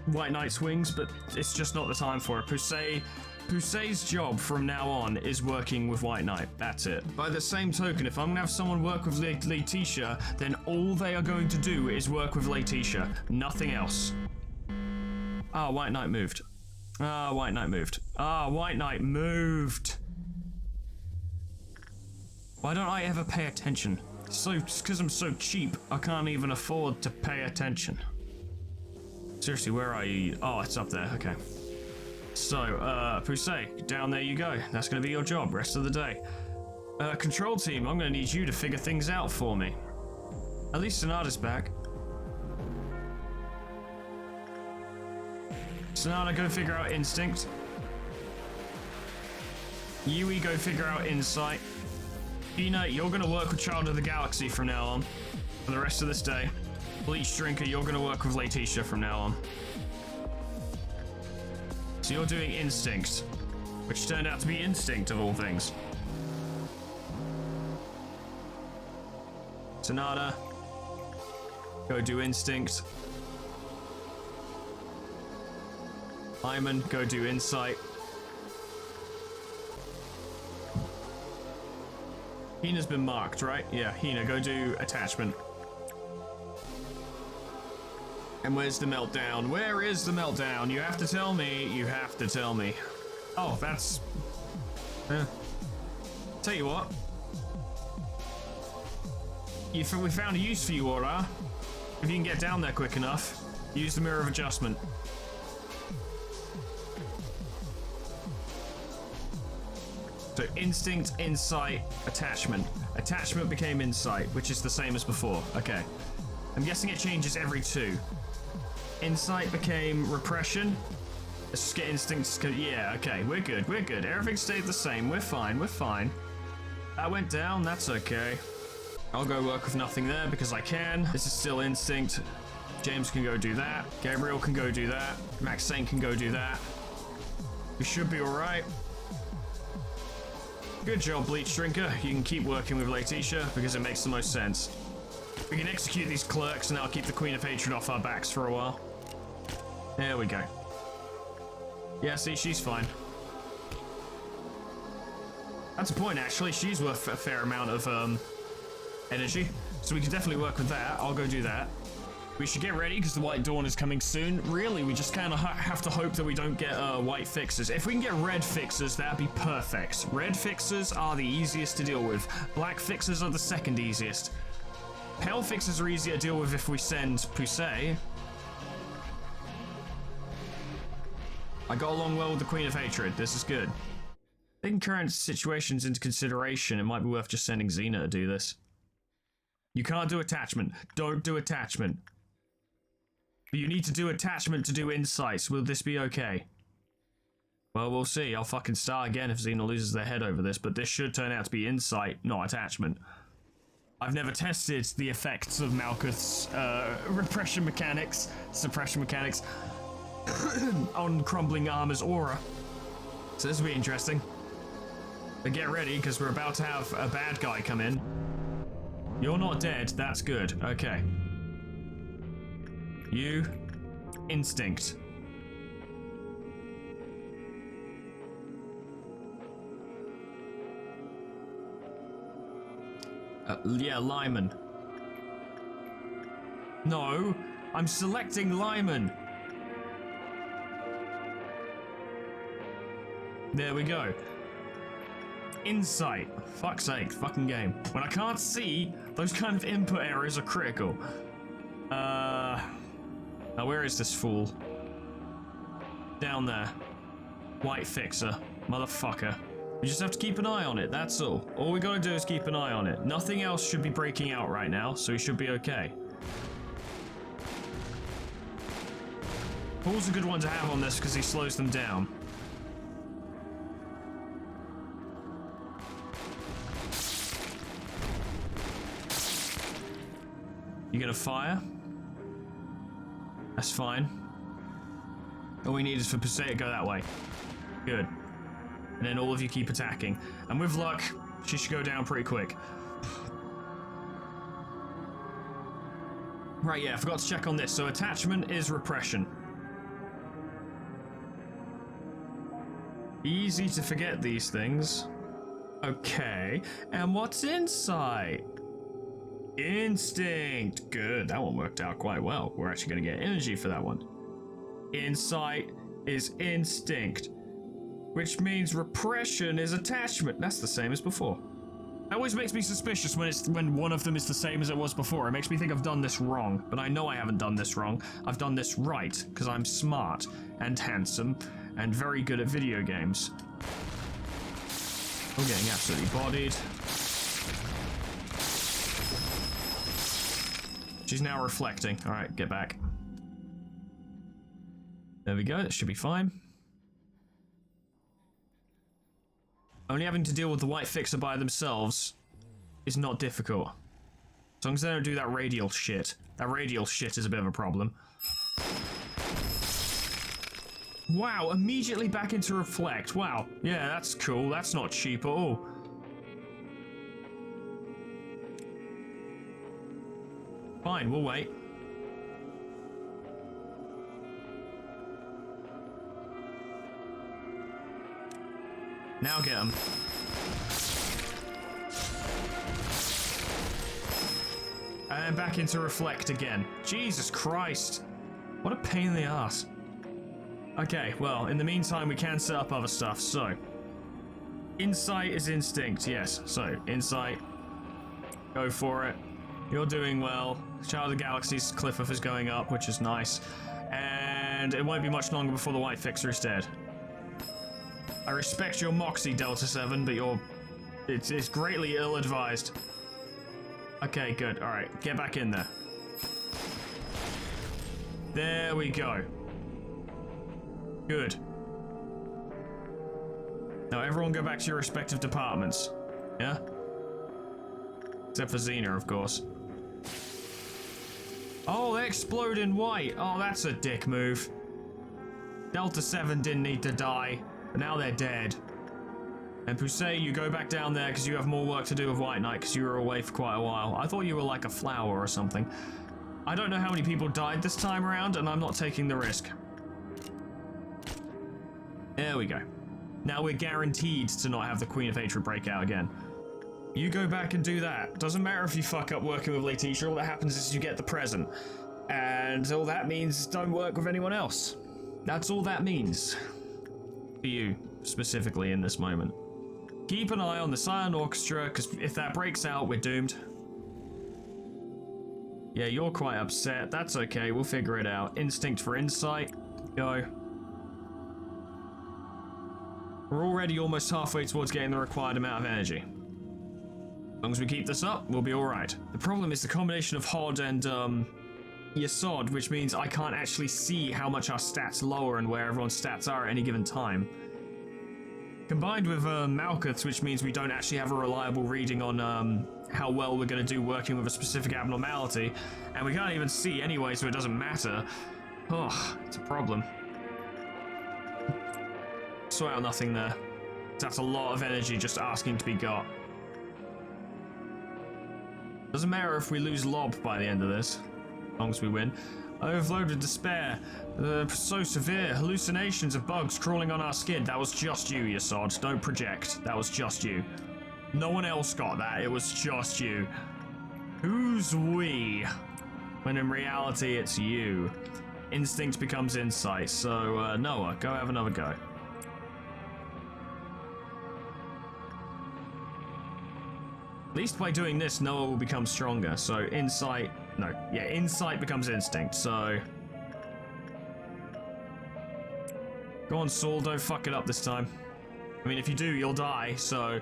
White Knight's wings, but it's just not the time for it. Pusey's job from now on is working with White Knight. That's it. By the same token, if I'm gonna have someone work with Letitia, then all they are going to do is work with Letitia. Nothing else. Ah, White Knight moved. Ah, White Knight moved. Ah, White Knight moved. Why don't I ever pay attention? It's because I'm so cheap, I can't even afford to pay attention. Seriously, where are you? Oh, it's up there, okay. So, Pusey, down there you go. That's gonna be your job, rest of the day. Control team, I'm gonna need you to figure things out for me. At least Sonata's back. Sonata, go figure out instinct. Yui, go figure out insight. Ina, you're gonna work with Child of the Galaxy from now on. For the rest of this day. Bleach Drinker, you're gonna work with Letitia from now on. So you're doing instinct. Which turned out to be instinct of all things. Sonata, go do instinct. Hyman, go do insight. Hina's been marked, right? Yeah, Hina, go do attachment. And where's the meltdown? Where is the meltdown? You have to tell me. You have to tell me. Oh, that's... Tell you what. We found a use for you, Aura. If you can get down there quick enough, use the mirror of adjustment. So instinct, insight, attachment. Attachment became insight, which is the same as before. Okay. I'm guessing it changes every 2. Insight became repression. Let's just get instincts. Yeah, okay, we're good, we're good. Everything stayed the same, we're fine, we're fine. That went down, that's okay. I'll go work with nothing there because I can. This is still instinct. James can go do that. Gabriel can go do that. Maxine can go do that. We should be alright. Good job, Bleach Drinker. You can keep working with Letitia because it makes the most sense. We can execute these clerks and that'll keep the Queen of Hatred off our backs for a while. There we go. Yeah, see, she's fine. That's a point, actually. She's worth a fair amount of energy. So we can definitely work with that. I'll go do that. We should get ready because the White Dawn is coming soon. Really, we just kind of have to hope that we don't get white fixers. If we can get red fixers, that'd be perfect. Red fixers are the easiest to deal with. Black fixers are the second easiest. Pale fixers are easier to deal with if we send Pusey. I got along well with the Queen of Hatred. This is good. Taking current situations into consideration, it might be worth just sending Xena to do this. You can't do attachment. Don't do attachment. But you need to do attachment to do insights. Will this be okay? Well, we'll see. I'll fucking start again if Xena loses their head over this, but this should turn out to be insight, not attachment. I've never tested the effects of Malkuth's repression mechanics, suppression mechanics, on Crumbling Armor's aura. So this will be interesting. But get ready, because we're about to have a bad guy come in. You're not dead, that's good. Okay. You, instinct. Yeah, Lyman. No, I'm selecting Lyman. There we go. Insight. Fuck's sake, fucking game. When I can't see, those kind of input errors are critical. Now where is this fool? Down there. White fixer. Motherfucker. We just have to keep an eye on it, that's all. All we gotta do is keep an eye on it. Nothing else should be breaking out right now, so we should be okay. Paul's a good one to have on this because he slows them down. You gonna fire? That's fine. All we need is for Pusey to go that way. Good. And then all of you keep attacking. And with luck, she should go down pretty quick. Right, yeah, I forgot to check on this. So attachment is repression. Easy to forget these things. Okay. And what's insight? Instinct. Good. That one worked out quite well. We're actually going to get energy for that one. Insight is instinct, which means repression is attachment. That's the same as before. That always makes me suspicious when one of them is the same as it was before. It makes me think I've done this wrong, but I know I haven't done this wrong. I've done this right because I'm smart and handsome and very good at video games. I'm getting absolutely bodied. She's now reflecting. All right, get back. There we go. That should be fine. Only having to deal with the white fixer by themselves is not difficult. As long as they don't do that radial shit. That radial shit is a bit of a problem. Wow, immediately back into reflect. Wow. Yeah, that's cool. That's not cheap at all. Fine, we'll wait. Now get him. And back into reflect again. Jesus Christ. What a pain in the ass. Okay, well, in the meantime, we can set up other stuff. So, insight is instinct. Yes, so, insight. Go for it. You're doing well. Child of the Galaxy's cliff-off is going up, which is nice. And it won't be much longer before the white fixer is dead. I respect your moxie, Delta 7, but it's greatly ill-advised. Okay, good. Alright, get back in there. There we go. Good. Now everyone go back to your respective departments. Yeah? Except for Xena, of course. Oh, they explode in white. Oh, that's a dick move. Delta 7 didn't need to die, but now they're dead. And Pusey, you go back down there because you have more work to do with White Knight because you were away for quite a while. I thought you were like a flower or something. I don't know how many people died this time around, and I'm not taking the risk. There we go. Now we're guaranteed to not have the Queen of Hatred break out again. You go back and do that. Doesn't matter if you fuck up working with Letitia, all that happens is you get the present. And all that means don't work with anyone else. That's all that means. For you, specifically in this moment. Keep an eye on the silent orchestra, because if that breaks out, we're doomed. Yeah, you're quite upset. That's okay, we'll figure it out. Instinct for insight. Go. We're already almost halfway towards getting the required amount of energy. As long as we keep this up, we'll be alright. The problem is the combination of HOD and, Yesod, which means I can't actually see how much our stats lower and where everyone's stats are at any given time. Combined with Malkuth's, which means we don't actually have a reliable reading on how well we're going to do working with a specific abnormality, and we can't even see anyway, so it doesn't matter. Oh, it's a problem. Sort out nothing there. That's a lot of energy just asking to be got. Doesn't matter if we lose Lob by the end of this. As long as we win. Overloaded despair. So severe. Hallucinations of bugs crawling on our skin. That was just you, Yesod. Don't project. That was just you. No one else got that. It was just you. Who's we? When in reality, it's you. Instinct becomes insight. So, Noah, go have another go. At least by doing this, Noah will become stronger. So, insight... No, yeah, insight becomes instinct, so... Go on, Saul, don't fuck it up this time. I mean, if you do, you'll die, so...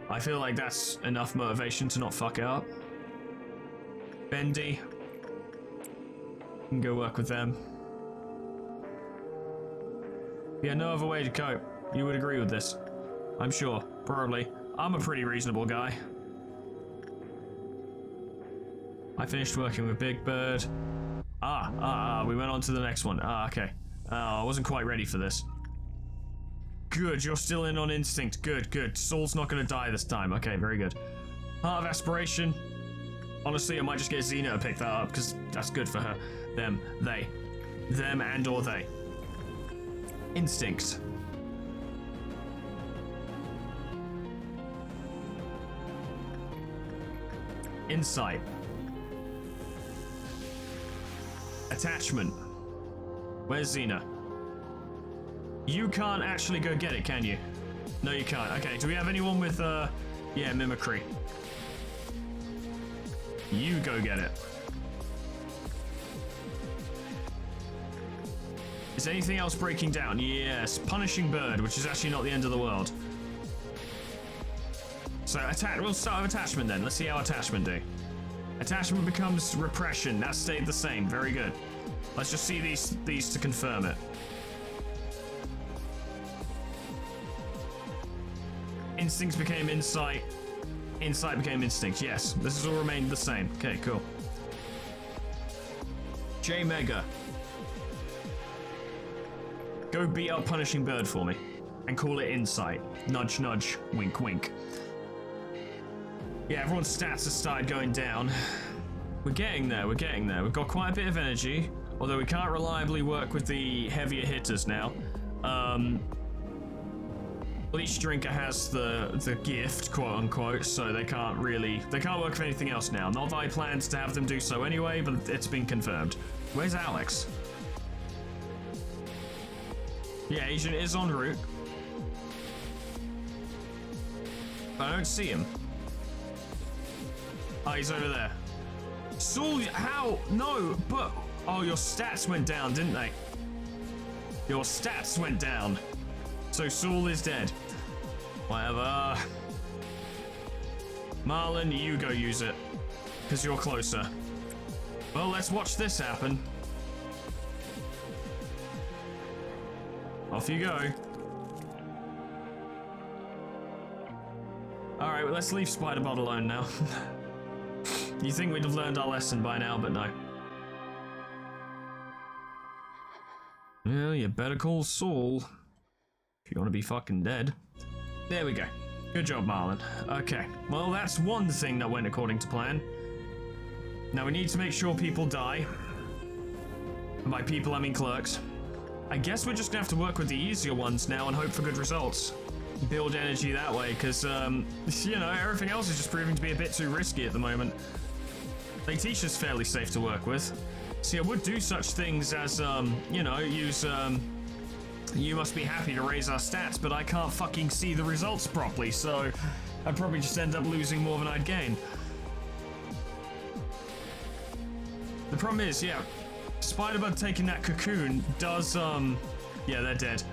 I feel like that's enough motivation to not fuck it up. Bendy. You can go work with them. Yeah, no other way to cope. You would agree with this. I'm sure. Probably. I'm a pretty reasonable guy. I finished working with Big Bird. We went on to the next one. Okay. I wasn't quite ready for this. Good, you're still in on instinct. Good, good. Saul's not gonna die this time. Okay, very good. Heart of aspiration. Honestly, I might just get Xena to pick that up, because that's good for her. Them, they. Them and or they. Instinct. Insight. Attachment. Where's Xena? You can't actually go get it, can you? No, you can't. Okay, do we have anyone with, yeah, mimicry? You go get it. Is anything else breaking down? Yes, punishing bird, which is actually not the end of the world. So, we'll start with attachment then. Let's see how attachment do. Attachment becomes repression. That stayed the same. Very good. Let's just see these to confirm it. Instincts became insight. Insight became instinct. Yes, this has all remained the same. Okay, cool. J Mega. Go beat up punishing bird for me. And call it insight. Nudge, nudge. Wink, wink. Yeah, everyone's stats have started going down. We're getting there, we're getting there. We've got quite a bit of energy, although we can't reliably work with the heavier hitters now. Each drinker has the gift, quote unquote, so they can't work with anything else now. Not that I planned to have them do so anyway, but it's been confirmed. Where's Alex? Yeah, Agent is en route. I don't see him. Oh, he's over there. Saul, how? No, but... Oh, your stats went down, didn't they? Your stats went down. So Saul is dead. Whatever. Marlon, you go use it. Because you're closer. Well, let's watch this happen. Off you go. Alright, well, let's leave Spider-Bot alone now. You think we'd have learned our lesson by now, but no. Well, you better call Saul if you want to be fucking dead. There we go. Good job, Marlon. Okay, well, that's one thing that went according to plan. Now we need to make sure people die. And by people, I mean clerks. I guess we're just gonna have to work with the easier ones now and hope for good results. Build energy that way, because, you know, everything else is just proving to be a bit too risky at the moment. Laetitia's fairly safe to work with. See, I would do such things as, you know, use, you must be happy to raise our stats, but I can't fucking see the results properly, so I'd probably just end up losing more than I'd gain. The problem is, yeah, Spiderbug taking that cocoon does, yeah, they're dead.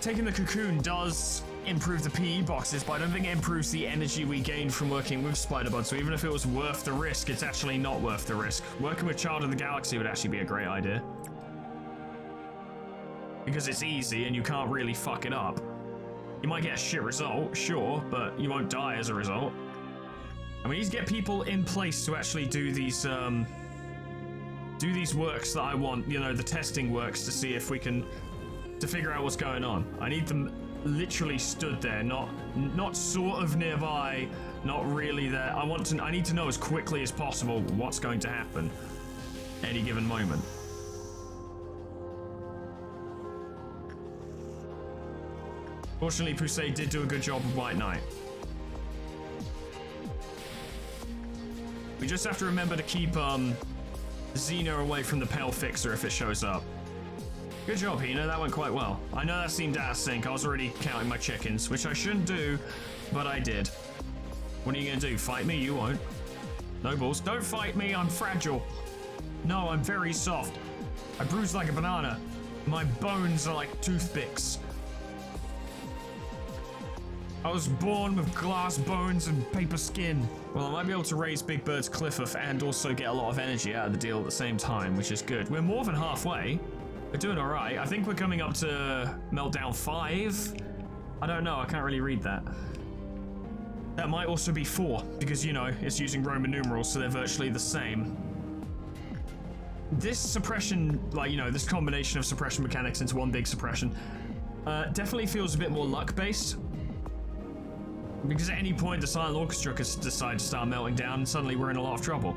Taking the cocoon does improve the PE boxes, but I don't think it improves the energy we gain from working with Spiderbug, so even if it was worth the risk, it's actually not worth the risk. Working with Child of the Galaxy would actually be a great idea. Because it's easy and you can't really fuck it up. You might get a shit result, sure, but you won't die as a result. And we need to get people in place to actually do these works that I want, you know, the testing works, to see if we can, to figure out what's going on. I need them literally stood there, not sort of nearby, not really there. I need to know as quickly as possible what's going to happen any given moment. Fortunately, Pusey did do a good job with White Knight. We just have to remember to keep Xena away from the Pale Fixer if it shows up. Good job, Hina, that went quite well. I know that seemed out of sync, I was already counting my chickens, which I shouldn't do, but I did. What are you gonna do, fight me? You won't. No balls. Don't fight me, I'm fragile. No, I'm very soft. I bruise like a banana. My bones are like toothpicks. I was born with glass bones and paper skin. Well, I might be able to raise Big Bird's Cliff and also get a lot of energy out of the deal at the same time, which is good. We're more than halfway. We're doing all right. I think we're coming up to Meltdown 5. I don't know. I can't really read that. That might also be 4, because, you know, it's using Roman numerals, so they're virtually the same. This suppression, like, you know, this combination of suppression mechanics into one big suppression, definitely feels a bit more luck-based. Because at any point, the Silent Orchestra could decide to start melting down, and suddenly we're in a lot of trouble.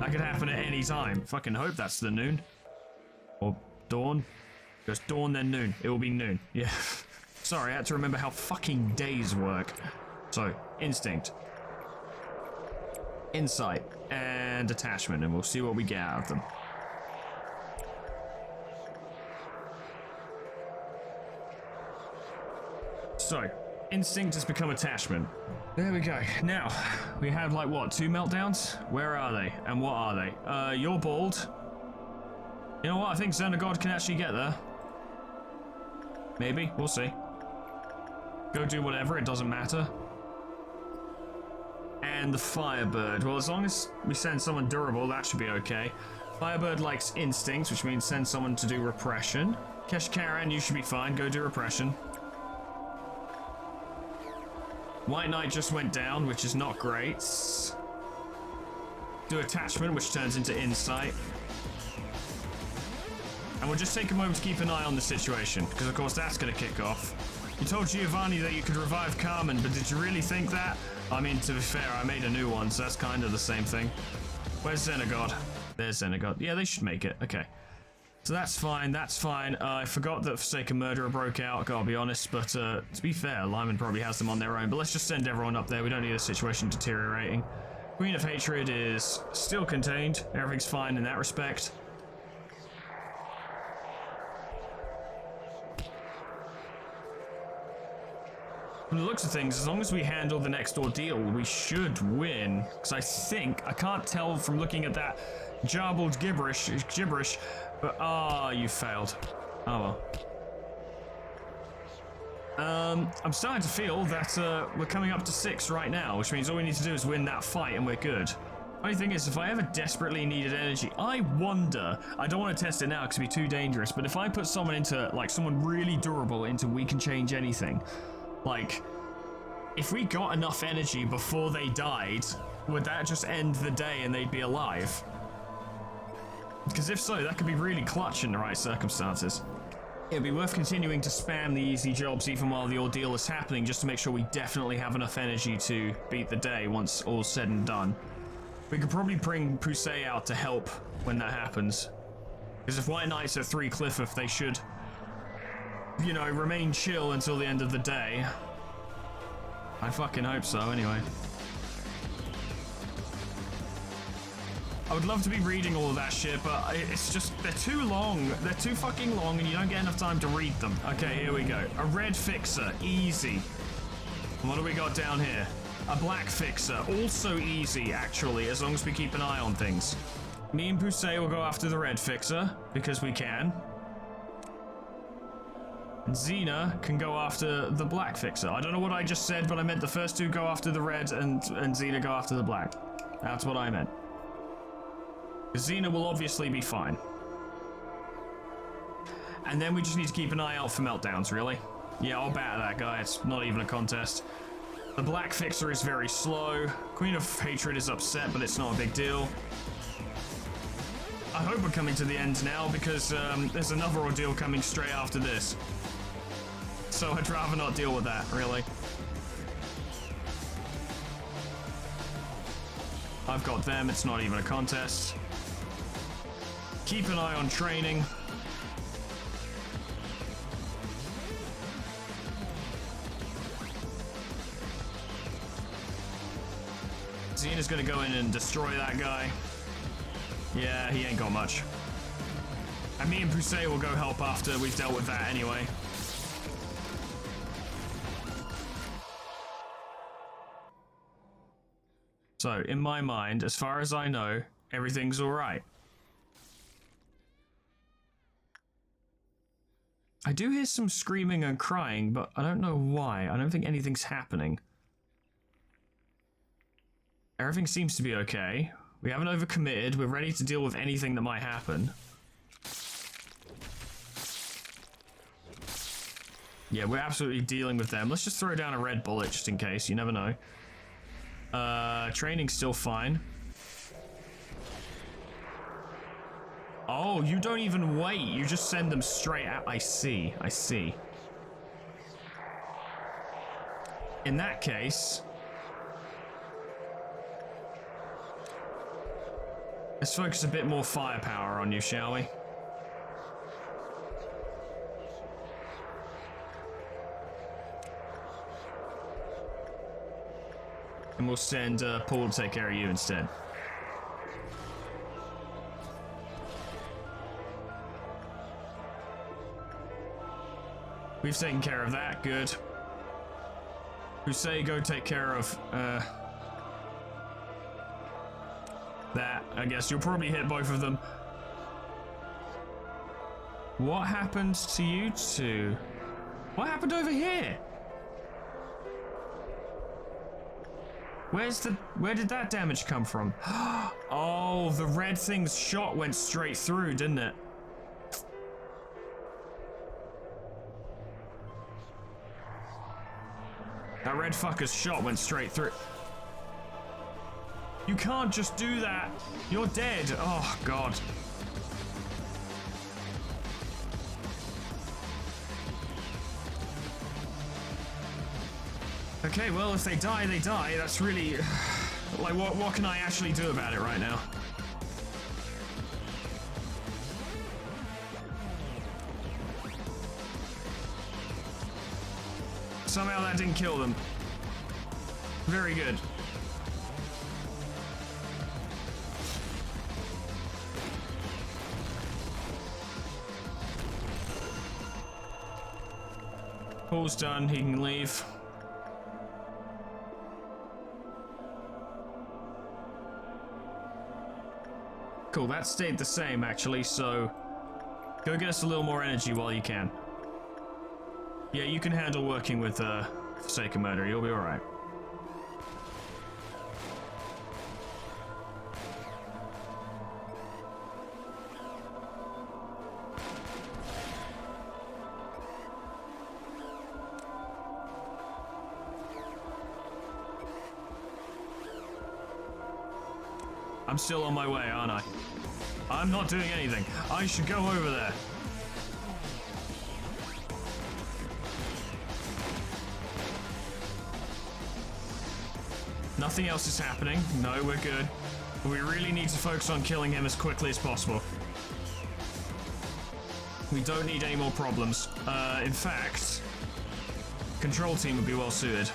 That could happen at any time. Fucking hope that's the noon. Or dawn. Goes dawn, then noon. It will be noon. Yeah. Sorry, I had to remember how fucking days work. So, instinct. Insight. And attachment, and we'll see what we get out of them. So, instinct has become attachment. There we go. Now, we have like what, 2 meltdowns? Where are they? And what are they? You're bald. You know what? I think Xenogod can actually get there. Maybe. We'll see. Go do whatever. It doesn't matter. And the Firebird. Well, as long as we send someone durable, that should be okay. Firebird likes instinct, which means send someone to do repression. Keshkaran, you should be fine. Go do repression. White Knight just went down, which is not great. Do attachment, which turns into insight. And we'll just take a moment to keep an eye on the situation, because of course that's going to kick off. You told Giovanni that you could revive Carmen, but did you really think that? I mean, to be fair, I made a new one, so that's kind of the same thing. Where's Xenogod? There's Xenogod. Yeah, they should make it. Okay. So that's fine, that's fine. I forgot that Forsaken Murderer broke out, I gotta be honest, but to be fair, Lyman probably has them on their own, but let's just send everyone up there. We don't need the situation deteriorating. Queen of Hatred is still contained. Everything's fine in that respect. From the looks of things, as long as we handle the next ordeal, we should win. Because I can't tell from looking at that jarbled gibberish, but you failed. Oh well. I'm starting to feel that we're coming up to 6 right now, which means all we need to do is win that fight and we're good. Only thing is, if I ever desperately needed energy, I wonder, I don't want to test it now because it'd be too dangerous, but if I put someone into, like, someone really durable into we can change anything, like, if we got enough energy before they died, would that just end the day and they'd be alive? Because if so, that could be really clutch in the right circumstances. It'd be worth continuing to spam the easy jobs even while the ordeal is happening, just to make sure we definitely have enough energy to beat the day once all's said and done. We could probably bring Pusey out to help when that happens. Because if White Knights are 3 Clifford, they should, you know, remain chill until the end of the day. I fucking hope so, anyway. I would love to be reading all of that shit, but it's just, they're too long. They're too fucking long and you don't get enough time to read them. Okay, here we go. A red fixer, easy. What do we got down here? A black fixer, also easy, actually, as long as we keep an eye on things. Me and Poussey will go after the red fixer, because we can. And Xena can go after the black fixer. I don't know what I just said, but I meant the first two go after the red and Xena go after the black. That's what I meant. Xena will obviously be fine. And then we just need to keep an eye out for meltdowns, really. Yeah, I'll bat that guy. It's not even a contest. The black fixer is very slow. Queen of Hatred is upset, but it's not a big deal. I hope we're coming to the end now, because there's another ordeal coming straight after this. So I'd rather not deal with that, really. I've got them, it's not even a contest. Keep an eye on training. Xena's gonna go in and destroy that guy. Yeah, he ain't got much. And me and Poussey will go help after we've dealt with that anyway. So, in my mind, as far as I know, everything's alright. I do hear some screaming and crying, but I don't know why. I don't think anything's happening. Everything seems to be okay. We haven't overcommitted. We're ready to deal with anything that might happen. Yeah, we're absolutely dealing with them. Let's just throw down a red bullet just in case. You never know. Training's still fine. Oh, you don't even wait. You just send them straight out. I see. I see. In that case... let's focus a bit more firepower on you, shall we? And we'll send Paul to take care of you instead. We've taken care of that, good. Poussey, go take care of that. I guess you'll probably hit both of them. What happened to you two? What happened over here? Where did that damage come from? Oh, the red thing's shot went straight through, didn't it? That red fucker's shot went straight through. You can't just do that. You're dead. Oh, God. Okay, well, if they die, they die. That's really... like, what can I actually do about it right now? Somehow that didn't kill them. Very good. Paul's done, he can leave. Cool, that stayed the same actually, so go get us a little more energy while you can. Yeah, you can handle working with Forsaken Murder, you'll be alright. I'm still on my way, aren't I? I'm not doing anything. I should go over there. Nothing else is happening. No, we're good. But we really need to focus on killing him as quickly as possible. We don't need any more problems. In fact, control team would be well suited.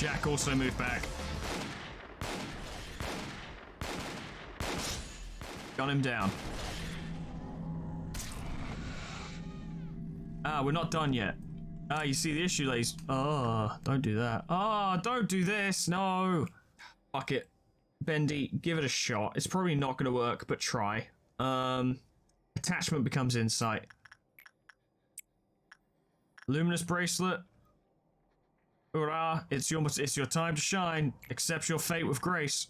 Jack also moved back. Gun him down. Ah, we're not done yet. Ah, you see the issue, ladies. Oh, don't do that. Oh, don't do this. No. Fuck it. Bendy, give it a shot. It's probably not going to work, but try. Attachment becomes insight. Luminous bracelet. Hurrah. It's your time to shine. Accept your fate with grace.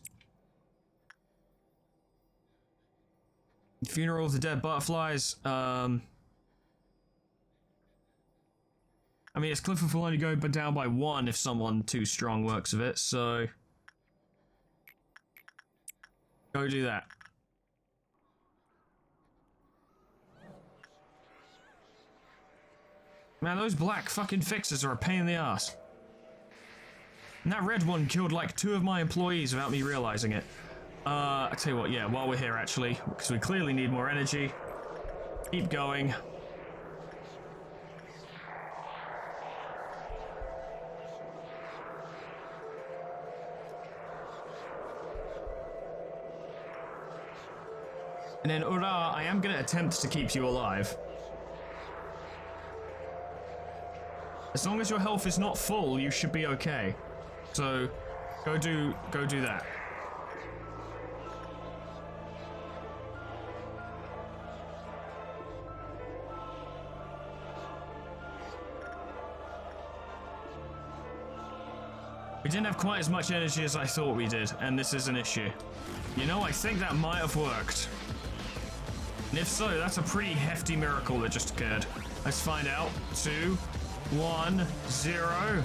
Funeral of the Dead Butterflies. I mean, its Clifford will only go down by 1 if someone too strong works with it, so... Go do that. Man, those black fucking fixers are a pain in the ass. And that red one killed like 2 of my employees without me realizing it. I tell you what, yeah, while we're here actually, because we clearly need more energy. Keep going. And then, hurrah, I am going to attempt to keep you alive. As long as your health is not full, you should be okay. So, go do that. We didn't have quite as much energy as I thought we did, and this is an issue. You know, I think that might have worked. And if so, that's a pretty hefty miracle that just occurred. Let's find out. 2, 1, 0.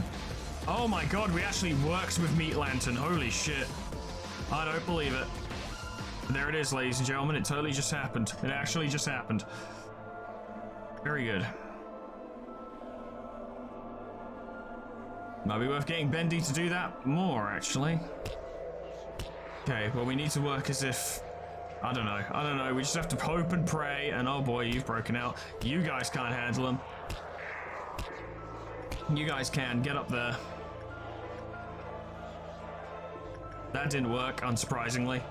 Oh my god, we actually worked with Meat Lantern. Holy shit. I don't believe it. There it is, ladies and gentlemen. It totally just happened. It actually just happened. Very good. Might be worth getting Bendy to do that more, actually. Okay, well, we need to work as if... I don't know. We just have to hope and pray, and oh boy, you've broken out. You guys can't handle them. You guys can. Get up there. That didn't work, unsurprisingly.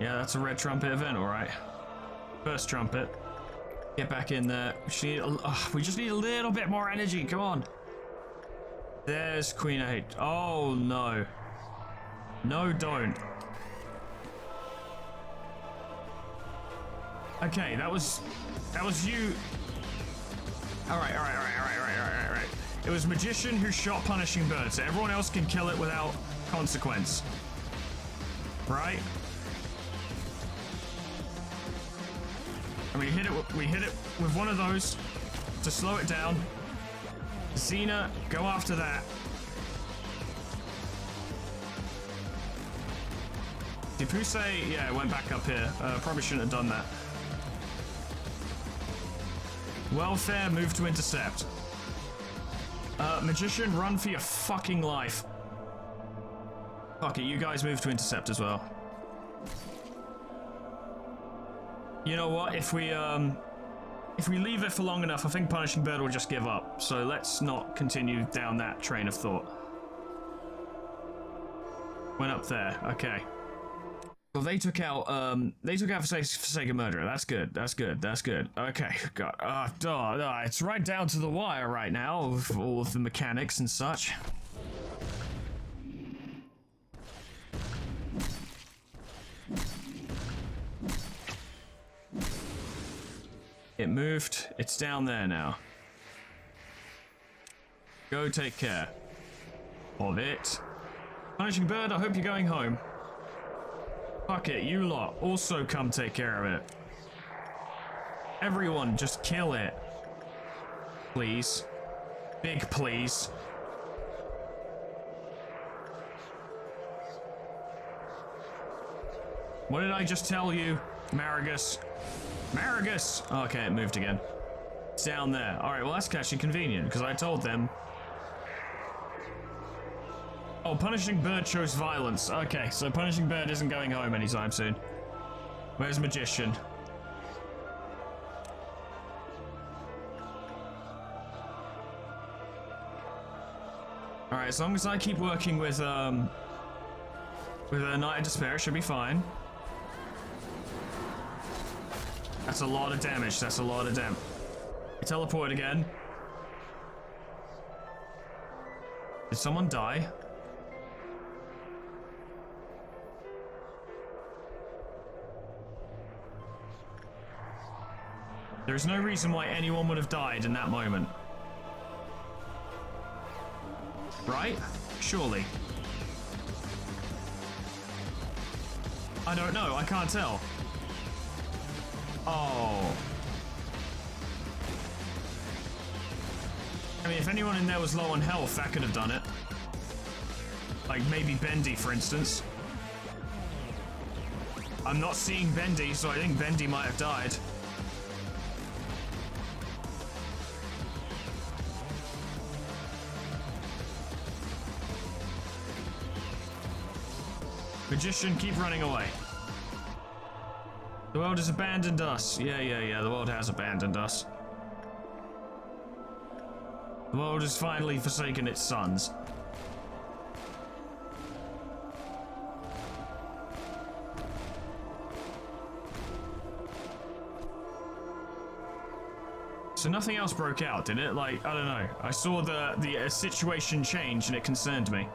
Yeah, that's a red trumpet event, alright. First trumpet. Get back in there. We just need a little bit more energy. Come on. There's Queen 8. Oh, no. No, don't. Okay, that was you. All right. It was Magician who shot Punishing Bird, so everyone else can kill it without consequence. Right? And we hit it with one of those to slow it down. Xena, go after that. Diffuse, yeah, it went back up here. Probably shouldn't have done that. Welfare, move to intercept. Magician, run for your fucking life. Fuck it, you guys move to intercept as well. You know what, if we leave it for long enough, I think Punishing Bird will just give up. So let's not continue down that train of thought. Went up there, okay. Well, they took out Forsaken Murderer. That's good. Okay, God. It's right down to the wire right now, with all of the mechanics and such. It moved. It's down there now. Go take care of it. Punishing Bird, I hope you're going home. Fuck it, you lot. Also come take care of it. Everyone, just kill it. Please. Big please. What did I just tell you, Marigus? Marigus! Oh, okay, it moved again. It's down there. Alright, well that's actually convenient, because I told them. Oh, Punishing Bird shows violence. Okay, so Punishing Bird isn't going home anytime soon. Where's Magician? Alright, as long as I keep working with a Night of Despair, it should be fine. That's a lot of damage, that's a lot of damage. You teleport again. Did someone die? There's no reason why anyone would have died in that moment. Right? Surely. I don't know, I can't tell. Oh. I mean, if anyone in there was low on health, that could have done it. Like, maybe Bendy, for instance. I'm not seeing Bendy, so I think Bendy might have died. Magician, keep running away. The world has abandoned us. Yeah, the world has abandoned us. The world has finally forsaken its sons. So nothing else broke out, did it? Like, I don't know. I saw the situation change and it concerned me.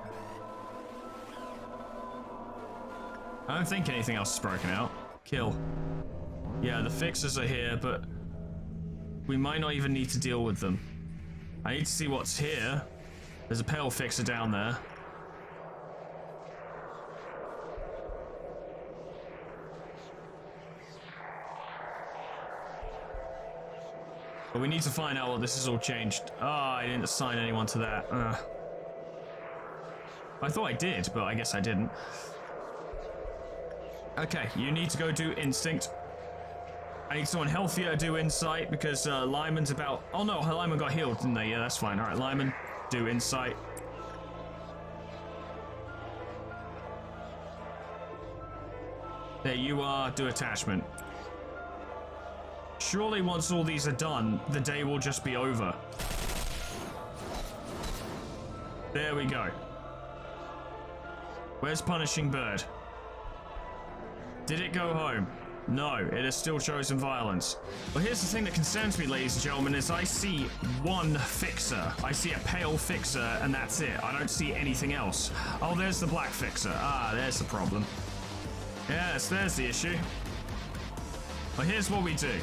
I don't think anything else is broken out. Kill. Yeah, the fixers are here, but we might not even need to deal with them. I need to see what's here. There's a pale fixer down there. But we need to find out what this has all changed. Ah, I didn't assign anyone to that. I thought I did, but I guess I didn't. Okay, you need to go do instinct. I need someone healthier to do insight because Lyman's about... Oh no, Lyman got healed, didn't they? Yeah, that's fine. Alright, Lyman, do insight. There you are, do attachment. Surely once all these are done, the day will just be over. There we go. Where's Punishing Bird? Did it go home? No, it has still chosen violence. Well, here's the thing that concerns me, ladies and gentlemen, is I see one fixer. I see a pale fixer, and that's it. I don't see anything else. Oh, there's the black fixer. Ah, there's the problem. Yes, there's the issue. Well, here's what we do.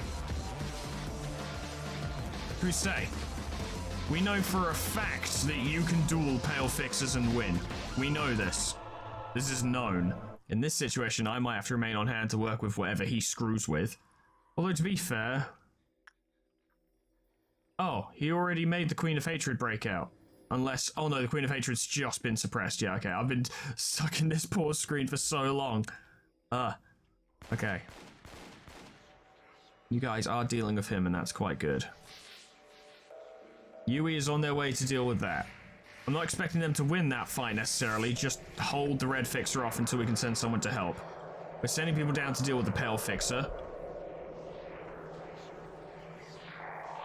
Who say? We know for a fact that you can duel pale fixers and win. We know this. This is known. In this situation, I might have to remain on hand to work with whatever he screws with. Although, to be fair... Oh, he already made the Queen of Hatred break out. Unless... Oh no, the Queen of Hatred's just been suppressed. Yeah, okay. I've been stuck in this pause screen for so long. Okay. You guys are dealing with him, and that's quite good. Yui is on their way to deal with that. I'm not expecting them to win that fight necessarily, just hold the red fixer off until we can send someone to help. We're sending people down to deal with the pale fixer.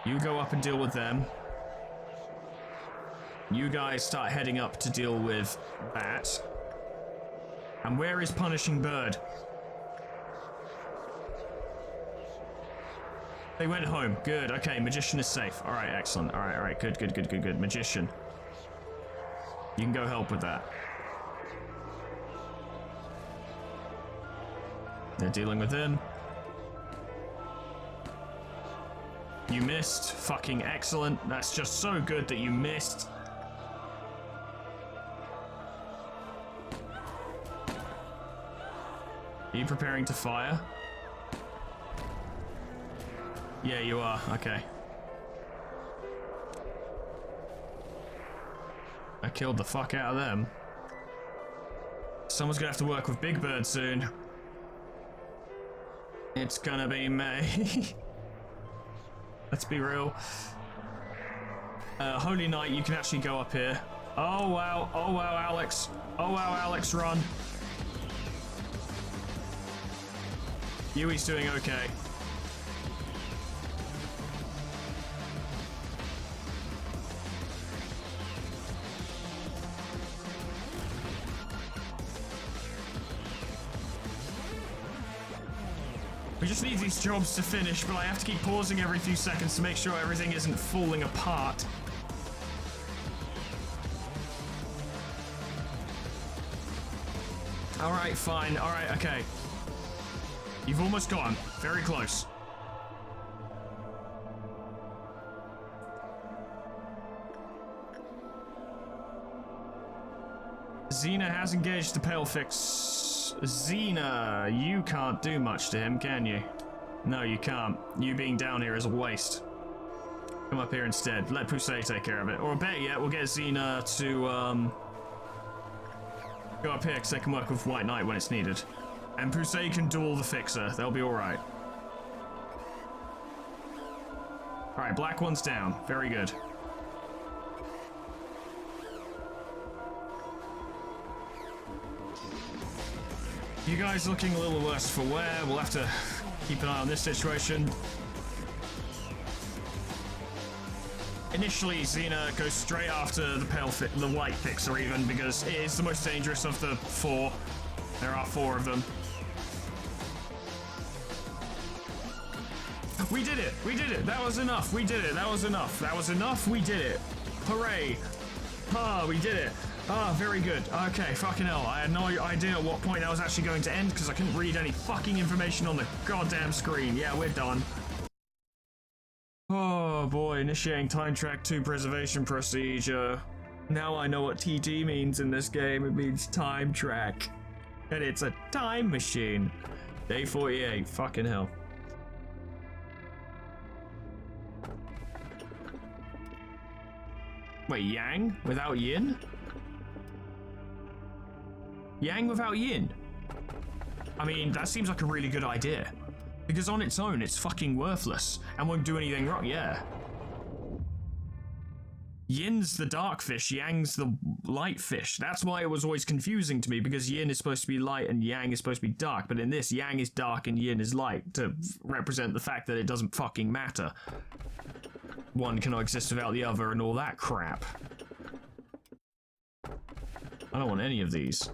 You go up and deal with them. You guys start heading up to deal with that. And where is Punishing Bird? They went home. Good. Okay, Magician is safe. Alright, excellent. Alright, good. Magician. You can go help with that. They're dealing with him. You missed. Fucking excellent. That's just so good that you missed. Are you preparing to fire? Yeah, you are. Okay. I killed the fuck out of them. Someone's gonna have to work with Big Bird soon. It's gonna be me. Let's be real. Holy Knight, you can actually go up here. Oh wow, Alex. Oh wow, Alex, run. Yui's doing okay. We just need these jobs to finish, but I have to keep pausing every few seconds to make sure everything isn't falling apart. Alright, fine. Alright, okay. You've almost gone. Very close. Xena has engaged the pale fix. Xena, you can't do much to him, can you? No, you can't. You being down here is a waste. Come up here instead. Let Pusey take care of it. Or better yet, we'll get Xena to, go up here because they can work with White Knight when it's needed. And Pusey can duel the Fixer. They'll be alright. Alright, black one's down. Very good. You guys looking a little worse for wear. We'll have to keep an eye on this situation. Initially, Xena goes straight after the white fixer even, because it is the most dangerous of the four. There are four of them. We did it! We did it! That was enough! We did it! That was enough! That was enough! We did it! Hooray! Ah, we did it! Ah, very good. Okay, fucking hell. I had no idea at what point I was actually going to end because I couldn't read any fucking information on the goddamn screen. Yeah, we're done. Oh boy, initiating time track 2 preservation procedure. Now I know what TT means in this game. It means time track. And it's a time machine. Day 48. Fucking hell. Wait, Yang? Without Yin? Yang without Yin? I mean, that seems like a really good idea. Because on its own, it's fucking worthless and won't do anything wrong. Yeah. Yin's the dark fish, Yang's the light fish. That's why it was always confusing to me, because Yin is supposed to be light and Yang is supposed to be dark. But in this, Yang is dark and Yin is light to represent the fact that it doesn't fucking matter. One cannot exist without the other and all that crap. I don't want any of these.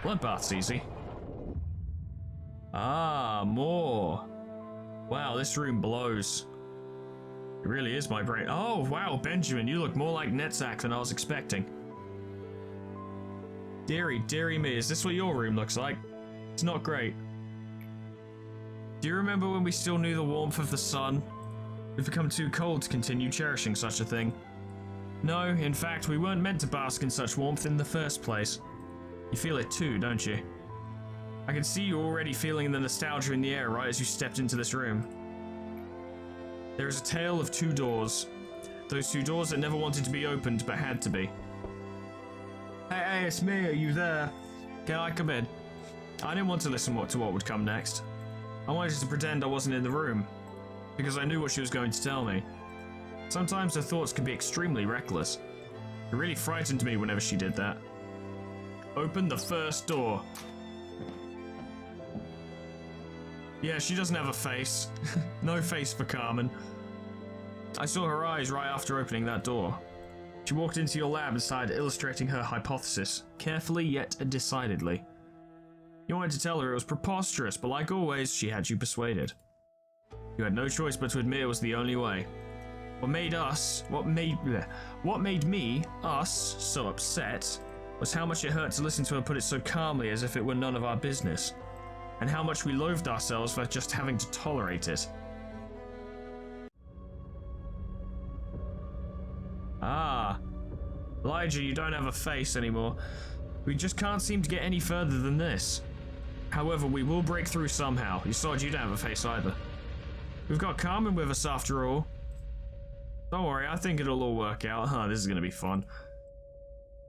Bloodbath's easy. Ah, more. Wow, this room blows. It really is my brain. Oh, wow, Benjamin, you look more like Netzach than I was expecting. Dearie me, is this what your room looks like? It's not great. Do you remember when we still knew the warmth of the sun? We've become too cold to continue cherishing such a thing. No, in fact, we weren't meant to bask in such warmth in the first place. You feel it too, don't you? I can see you already feeling the nostalgia in the air right as you stepped into this room. There is a tale of two doors. Those two doors that never wanted to be opened but had to be. Hey, it's me, are you there? Can I come in? I didn't want to listen to what would come next. I wanted to pretend I wasn't in the room, because I knew what she was going to tell me. Sometimes her thoughts can be extremely reckless. It really frightened me whenever she did that. Open the first door. Yeah, she doesn't have a face. No face for Carmen. I saw her eyes right after opening that door. She walked into your lab and started illustrating her hypothesis, carefully yet decidedly. You wanted to tell her it was preposterous, but like always, she had you persuaded. You had no choice but to admit it was the only way. What made me, us, so upset was how much it hurt to listen to her put it so calmly as if it were none of our business, and how much we loathed ourselves for just having to tolerate it. Ah, Elijah, you don't have a face anymore. We just can't seem to get any further than this. However, we will break through somehow. You saw you don't have a face either. We've got Carmen with us after all. Don't worry, I think it'll all work out. Huh, this is gonna be fun.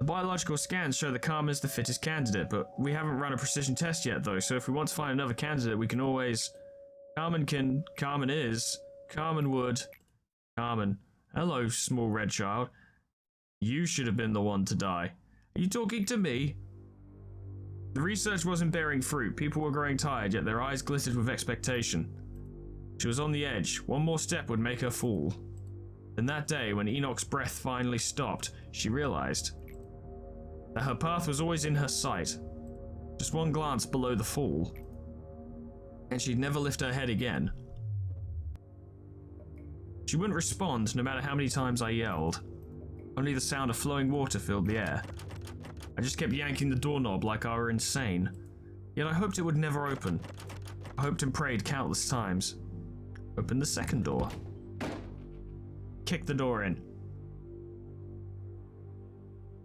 The biological scans show that Carmen is the fittest candidate, but we haven't run a precision test yet though, so if we want to find another candidate, we can always... Carmen would. Carmen. Hello, small red child. You should have been the one to die. Are you talking to me? The research wasn't bearing fruit. People were growing tired, yet their eyes glittered with expectation. She was on the edge. One more step would make her fall. Then that day, when Enoch's breath finally stopped, she realized that her path was always in her sight. Just one glance below the fall, and she'd never lift her head again. She wouldn't respond no matter how many times I yelled. Only the sound of flowing water filled the air. I just kept yanking the doorknob like I were insane. Yet I hoped it would never open. I hoped and prayed countless times. Open the second door. Kick the door in.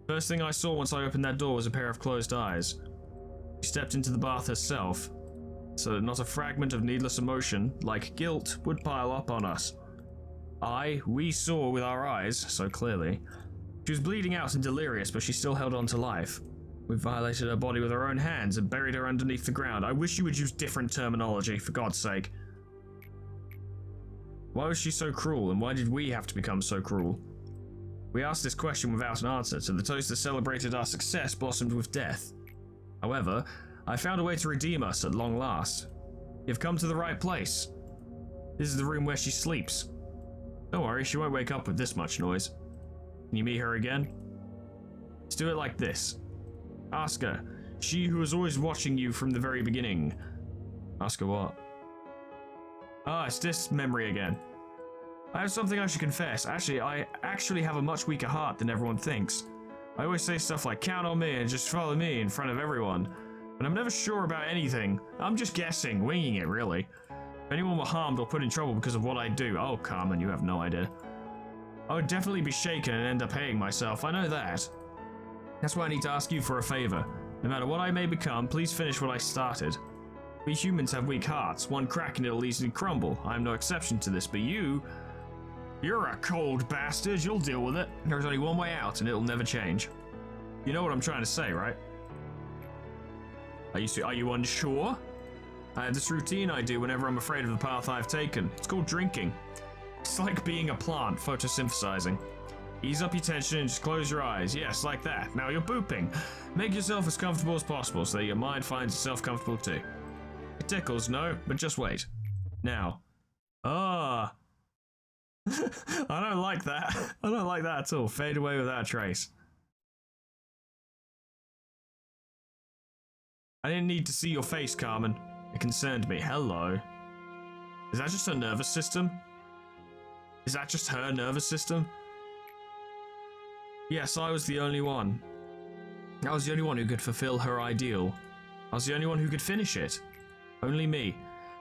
First thing I saw once I opened that door was a pair of closed eyes. She stepped into the bath herself, so that not a fragment of needless emotion, like guilt, would pile up on us. We saw with our eyes, so clearly. She was bleeding out and delirious, but she still held on to life. We violated her body with our own hands and buried her underneath the ground. I wish you would use different terminology, for God's sake. Why was she so cruel, and why did we have to become so cruel? We asked this question without an answer, so the toast that celebrated our success blossomed with death. However, I found a way to redeem us at long last. You've come to the right place. This is the room where she sleeps. Don't worry, she won't wake up with this much noise. Can you meet her again? Let's do it like this. Ask her, she who was always watching you from the very beginning. Ask her what? It's this memory again. I have something I should confess. I actually have a much weaker heart than everyone thinks. I always say stuff like, count on me and just follow me in front of everyone. But I'm never sure about anything. I'm just guessing, winging it really. If anyone were harmed or put in trouble because of what I do, oh Carmen, you have no idea. I would definitely be shaken and end up hating myself, I know that. That's why I need to ask you for a favor. No matter what I may become, please finish what I started. We humans have weak hearts. One crack and it'll easily crumble. I'm no exception to this, but you're a cold bastard. You'll deal with it. There's only one way out and it'll never change. You know what I'm trying to say, right? Are you unsure? I have this routine I do whenever I'm afraid of the path I've taken. It's called drinking. It's like being a plant, photosynthesizing. Ease up your tension and just close your eyes. Yes, like that. Now you're booping. Make yourself as comfortable as possible so that your mind finds itself comfortable too. It tickles, no, but just wait. Now. I don't like that. I don't like that at all. Fade away without a trace. I didn't need to see your face, Carmen. It concerned me. Hello. Is that just her nervous system? Is that just her nervous system? Yes, I was the only one. I was the only one who could fulfill her ideal. I was the only one who could finish it. Only me.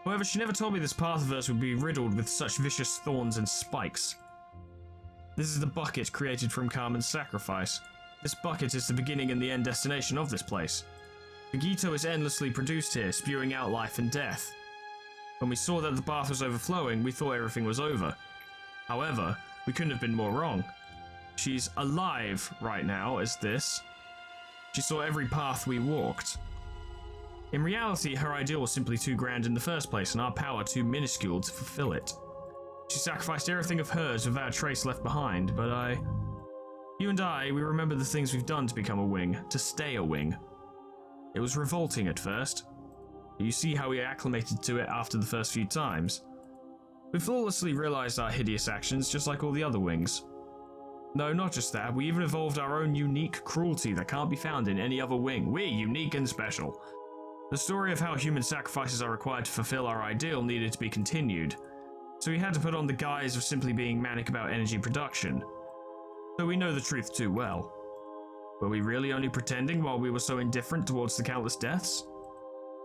However, she never told me this path of hers would be riddled with such vicious thorns and spikes. This is the bucket created from Carmen's sacrifice. This bucket is the beginning and the end destination of this place. Vegito is endlessly produced here, spewing out life and death. When we saw that the bath was overflowing, we thought everything was over. However, we couldn't have been more wrong. She's alive right now as this. She saw every path we walked. In reality, her ideal was simply too grand in the first place, and our power too minuscule to fulfill it. She sacrificed everything of hers without a trace left behind, but you and I, we remember the things we've done to become a wing, to stay a wing. It was revolting at first. You see how we acclimated to it after the first few times. We flawlessly realized our hideous actions, just like all the other wings. No, not just that, we even evolved our own unique cruelty that can't be found in any other wing. We're unique and special. The story of how human sacrifices are required to fulfill our ideal needed to be continued, so we had to put on the guise of simply being manic about energy production. Though we know the truth too well. Were we really only pretending while we were so indifferent towards the countless deaths?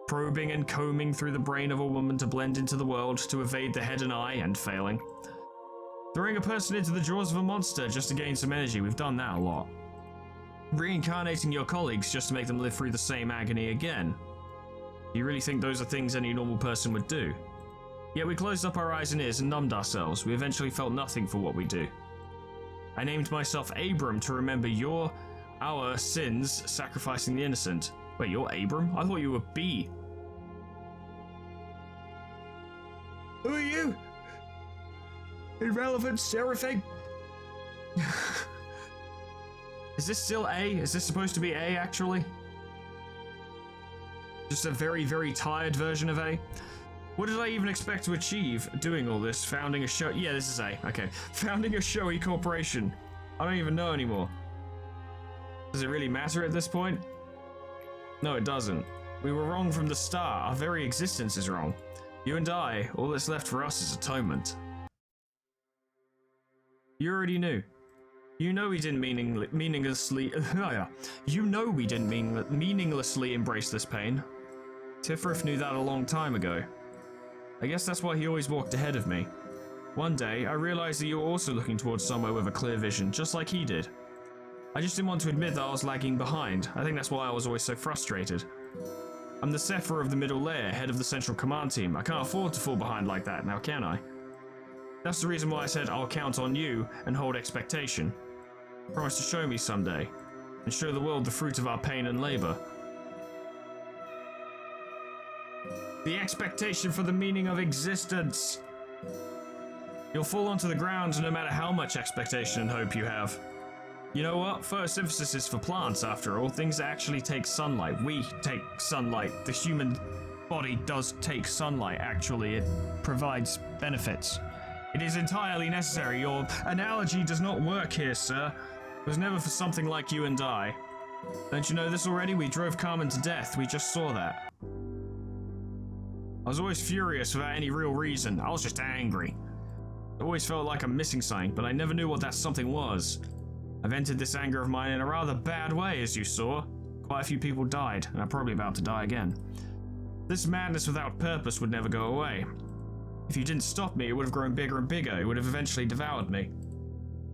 Probing and combing through the brain of a woman to blend into the world, to evade the head and eye, and failing. Throwing a person into the jaws of a monster just to gain some energy, we've done that a lot. Reincarnating your colleagues just to make them live through the same agony again. Do you really think those are things any normal person would do? Yet we closed up our eyes and ears and numbed ourselves. We eventually felt nothing for what we do. I named myself Abram to remember our sins, sacrificing the innocent. Wait, you're Abram? I thought you were B. Who are you? Irrelevant, everything. Is this still A? Is this supposed to be A, actually? Just a very, very tired version of A? What did I even expect to achieve doing all this? Founding a show... Yeah, this is A. Okay. Founding a showy corporation. I don't even know anymore. Does it really matter at this point? No, it doesn't. We were wrong from the start. Our very existence is wrong. You and I, all that's left for us is atonement. You already knew. You know we didn't meaninglessly embrace this pain. Tifrith knew that a long time ago. I guess that's why he always walked ahead of me. One day, I realized that you were also looking towards somewhere with a clear vision, just like he did. I just didn't want to admit that I was lagging behind. I think that's why I was always so frustrated. I'm the Sephir of the middle layer, head of the central command team. I can't afford to fall behind like that now, can I? That's the reason why I said I'll count on you and hold expectation. Promise to show me someday, and show the world the fruit of our pain and labor. The expectation for the meaning of existence. You'll fall onto the ground no matter how much expectation and hope you have. You know what? Photosynthesis is for plants, after all. Things actually take sunlight. We take sunlight. The human body does take sunlight, actually. It provides benefits. It is entirely necessary. Your analogy does not work here, sir. It was never for something like you and I. Don't you know this already? We drove Carmen to death. We just saw that. I was always furious without any real reason. I was just angry. It always felt like I'm missing something, but I never knew what that something was. I vented this anger of mine in a rather bad way, as you saw. Quite a few people died, and I'm probably about to die again. This madness without purpose would never go away. If you didn't stop me, it would have grown bigger and bigger. It would have eventually devoured me.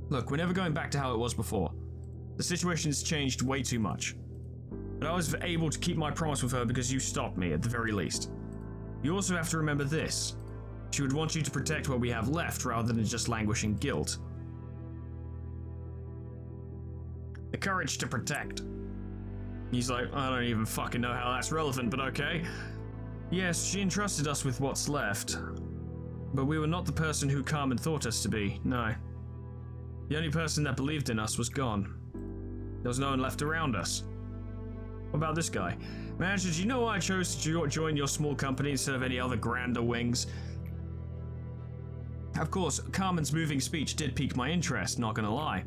Look, we're never going back to how it was before. The situation's changed way too much. But I was able to keep my promise with her because you stopped me, at the very least. You also have to remember this. She would want you to protect what we have left rather than just languish in guilt. The courage to protect. He's like, I don't even fucking know how that's relevant, but okay. Yes, she entrusted us with what's left. But we were not the person who Carmen thought us to be, no. The only person that believed in us was gone. There was no one left around us. What about this guy? Manager, do you know why I chose to join your small company instead of any other grander wings? Of course, Carmen's moving speech did pique my interest, not gonna lie.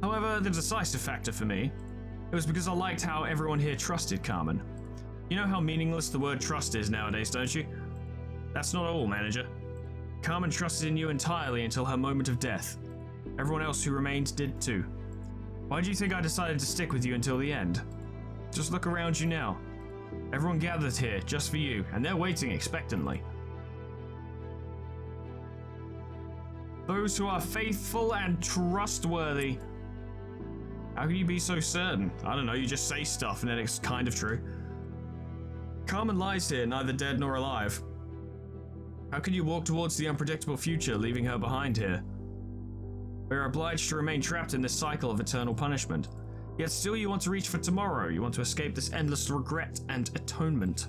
However, the decisive factor for me, it was because I liked how everyone here trusted Carmen. You know how meaningless the word trust is nowadays, don't you? That's not all, Manager. Carmen trusted in you entirely until her moment of death. Everyone else who remained did too. Why do you think I decided to stick with you until the end? Just look around you now. Everyone gathered here just for you, and they're waiting expectantly. Those who are faithful and trustworthy. How can you be so certain? I don't know, you just say stuff and then it's kind of true. Carmen lies here, neither dead nor alive. How can you walk towards the unpredictable future, leaving her behind here? We are obliged to remain trapped in this cycle of eternal punishment. Yet still you want to reach for tomorrow. You want to escape this endless regret and atonement.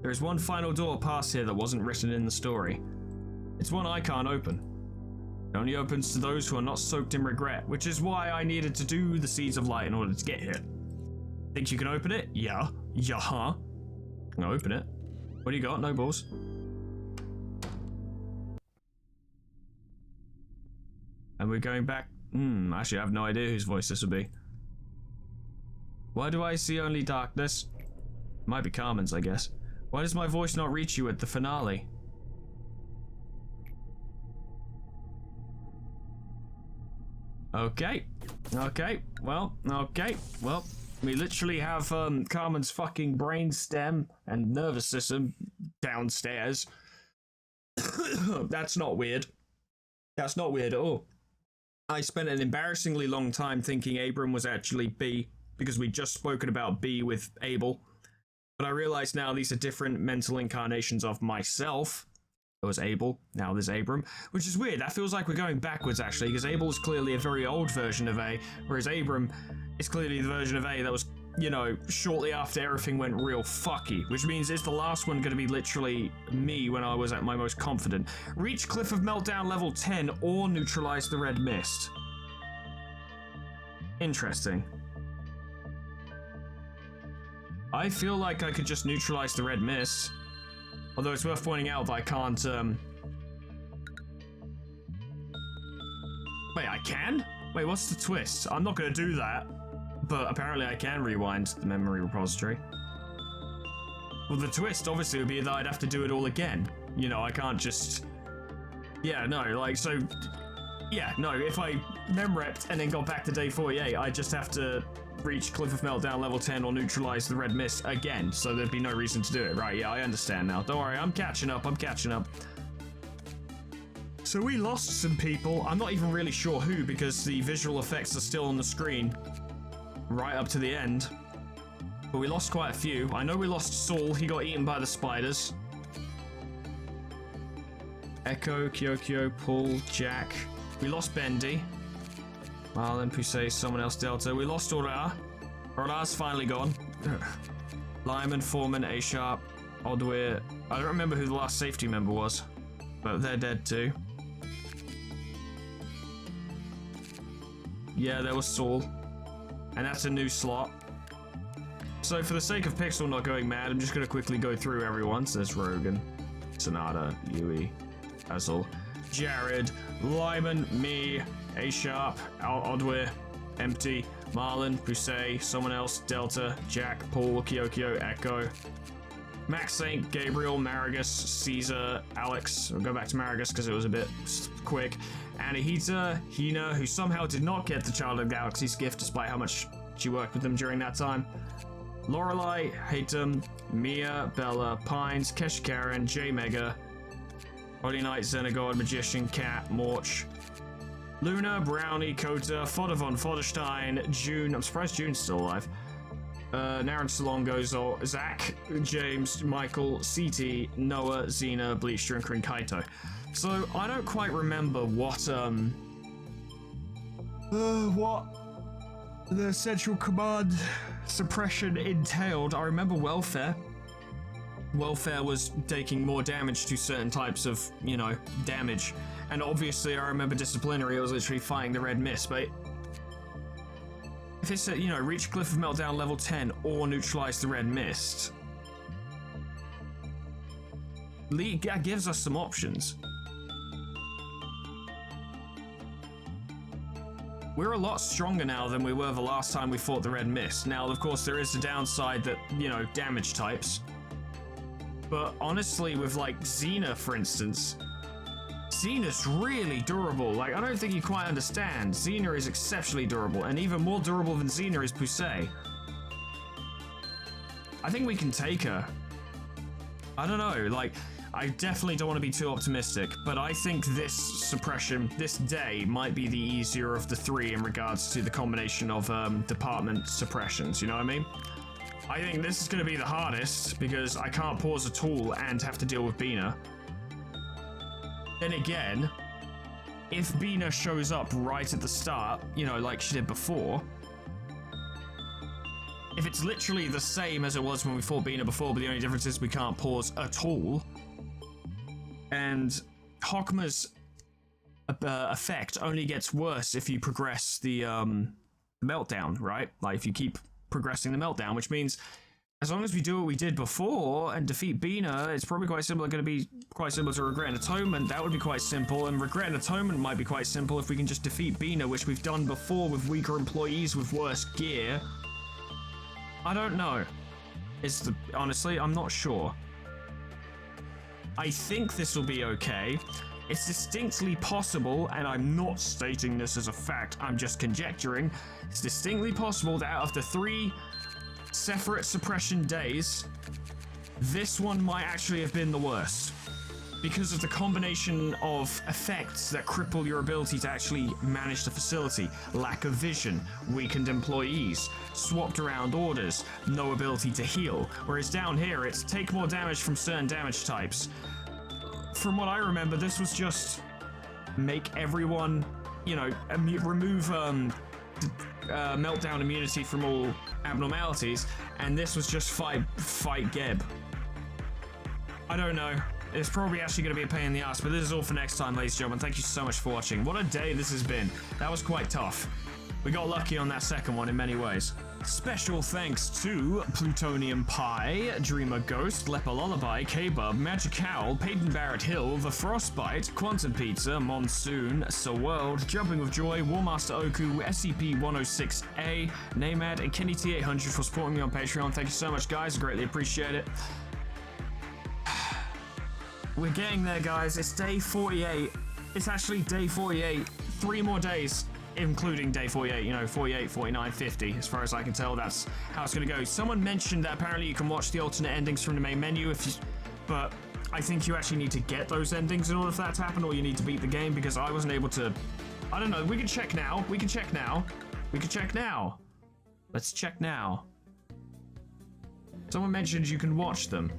There is one final door past here that wasn't written in the story. It's one I can't open. It only opens to those who are not soaked in regret, which is why I needed to do the Seeds of Light in order to get here. Think you can open it? Yeah. Yeah, huh? I'm gonna open it. What do you got? No balls. And we're going back. Actually, I have no idea whose voice this will be. Why do I see only darkness? Might be Carmen's, I guess. Why does my voice not reach you at the finale? Okay. Well, we literally have Carmen's fucking brain stem and nervous system downstairs. That's not weird. That's not weird at all. I spent an embarrassingly long time thinking Abram was actually B, because we'd just spoken about B with Abel. But I realize now these are different mental incarnations of myself. There was Abel, now there's Abram, which is weird. That feels like we're going backwards, actually, because Abel is clearly a very old version of A, whereas Abram is clearly the version of A that was, you know, shortly after everything went real fucky, which means is the last one going to be literally me when I was at my most confident. Reach Cliff of Meltdown level 10 or neutralize the red mist. Interesting. I feel like I could just neutralize the red mist. Although it's worth pointing out that I can't, Wait, I can? Wait, what's the twist? I'm not gonna do that. but apparently I can rewind the memory repository. Well, the twist obviously would be that I'd have to do it all again. You know, I can't just... Yeah, no, like, so... Yeah, no, if I mem-repped and then got back to day 48, I'd just have to reach Cliff of Meltdown level 10 or neutralize the red mist again, so there'd be no reason to do it. Right, yeah, I understand now. Don't worry, I'm catching up. So we lost some people. I'm not even really sure who, because the visual effects are still on the screen right up to the end. But we lost quite a few. I know we lost Saul. He got eaten by the spiders. Echo, Kyokyo, Paul, Jack. We lost Bendy. Marlon, Pusey, someone else, Delta. We lost Aura. Aura's finally gone. Lyman, Foreman, A-Sharp, Odweir. I don't remember who the last safety member was, but they're dead too. Yeah, there was Saul. And that's a new slot. So for the sake of Pixel not going mad, I'm just going to quickly go through everyone. So there's Rogan, Sonata, Yui, Hazel, Jared, Lyman, me, A-Sharp, Odweir, Empty, Marlon, Pusey, someone else, Delta, Jack, Paul, Kyokyo, Echo, Max Saint, Gabriel, Marigus, Caesar, Alex. I'll go back to Marigus because it was a bit quick. Anahita, Hina, who somehow did not get the Child of the Galaxy's gift despite how much she worked with them during that time. Lorelei, Hatem, Mia, Bella, Pines, Kesh Karen, J Mega, Holy Knight, Xenagod, Magician, Cat, Morch, Luna, Brownie, Kota, Fodavon, Fodderstein, June. I'm surprised June's still alive. Naren Salongo, Zach, James, Michael, CT, Noah, Xena, Bleach, Drinker, and Kaito. So I don't quite remember what the Central Command suppression entailed. I remember welfare. Welfare was taking more damage to certain types of, you know, damage. And obviously I remember disciplinary, I was literally fighting the red mist, but if it said, you know, reach Cliff of Meltdown level 10 or neutralize the red mist, that gives us some options. We're a lot stronger now than we were the last time we fought the red mist. Now, of course, there is the downside that, you know, damage types. But honestly, with like Xena, for instance, Xena's really durable. Like, I don't think you quite understand. Xena is exceptionally durable, and even more durable than Xena is Pusey. I think we can take her. I don't know, like, I definitely don't want to be too optimistic, but I think this suppression, this day, might be the easier of the three in regards to the combination of department suppressions, you know what I mean? I think this is going to be the hardest, because I can't pause at all and have to deal with Bina. Then again, if Bina shows up right at the start, you know, like she did before, if it's literally the same as it was when we fought Bina before, but the only difference is we can't pause at all, and Hokma's effect only gets worse if you progress the meltdown, right? Like if you keep progressing the meltdown, which means as long as we do what we did before and defeat Bina, it's probably quite similar, going to be quite similar to Regret and Atonement. That would be quite simple, and Regret and Atonement might be quite simple if we can just defeat Bina, which we've done before with weaker employees with worse gear. I don't know. Honestly, I'm not sure. I think this will be okay. It's distinctly possible, and I'm not stating this as a fact, I'm just conjecturing. It's distinctly possible that out of the 3 separate suppression days, this one might actually have been the worst. Because of the combination of effects that cripple your ability to actually manage the facility. Lack of vision, weakened employees, swapped around orders, no ability to heal. Whereas down here, it's take more damage from certain damage types. From what I remember, this was just make everyone, you know, remove meltdown immunity from all abnormalities, and this was just fight Geb. I don't know. It's probably actually going to be a pain in the ass, but this is all for next time, ladies and gentlemen. Thank you so much for watching. What a day this has been. That was quite tough. We got lucky on that second one in many ways. Special thanks to Plutonium Pie, Dreamer Ghost, Leper Lullaby, K-Bub, Magic Owl, Peyton Barrett Hill, The Frostbite, Quantum Pizza, Monsoon, Sir World, Jumping with Joy, Warmaster Oku, SCP-106A, Namad, and Kenny T800 for supporting me on Patreon. Thank you so much, guys. I greatly appreciate it. We're getting there, guys. It's day 48. It's actually day 48. 3 more days. Including day 48, you know, 48, 49, 50. As far as I can tell, that's how it's going to go. Someone mentioned that apparently you can watch the alternate endings from the main menu, but I think you actually need to get those endings in order for that to happen, or you need to beat the game, because I wasn't able to... I don't know, we can check now. We can check now. We can check now. Let's check now. Someone mentioned you can watch them.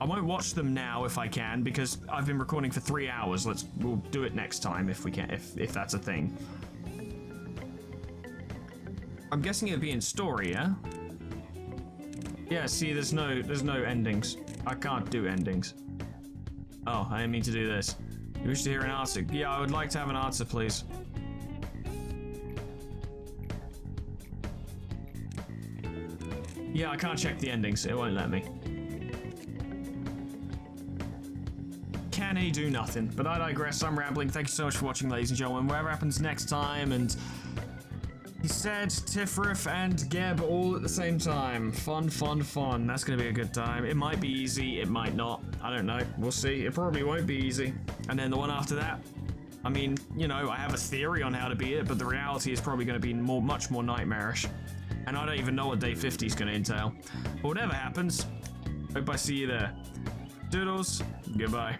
I won't watch them now if I can, because I've been recording for 3 hours. We'll do it next time if we can, if that's a thing. I'm guessing it'd be in story, yeah? Yeah, see, there's no endings. I can't do endings. Oh, I didn't mean to do this. You wish to hear an answer? Yeah, I would like to have an answer, please. Yeah, I can't check the endings. It won't let me. Can he do nothing? But I digress. I'm rambling. Thank you so much for watching, ladies and gentlemen. Whatever happens next time, and he said Tifrith and Geb all at the same time. Fun, fun, fun. That's gonna be a good time. It might be easy. It might not. I don't know. We'll see. It probably won't be easy. And then the one after that, I mean, you know, I have a theory on how to beat it, but the reality is probably going to be much more nightmarish. And I don't even know what day 50 is going to entail. But whatever happens, hope I see you there. Doodles, goodbye.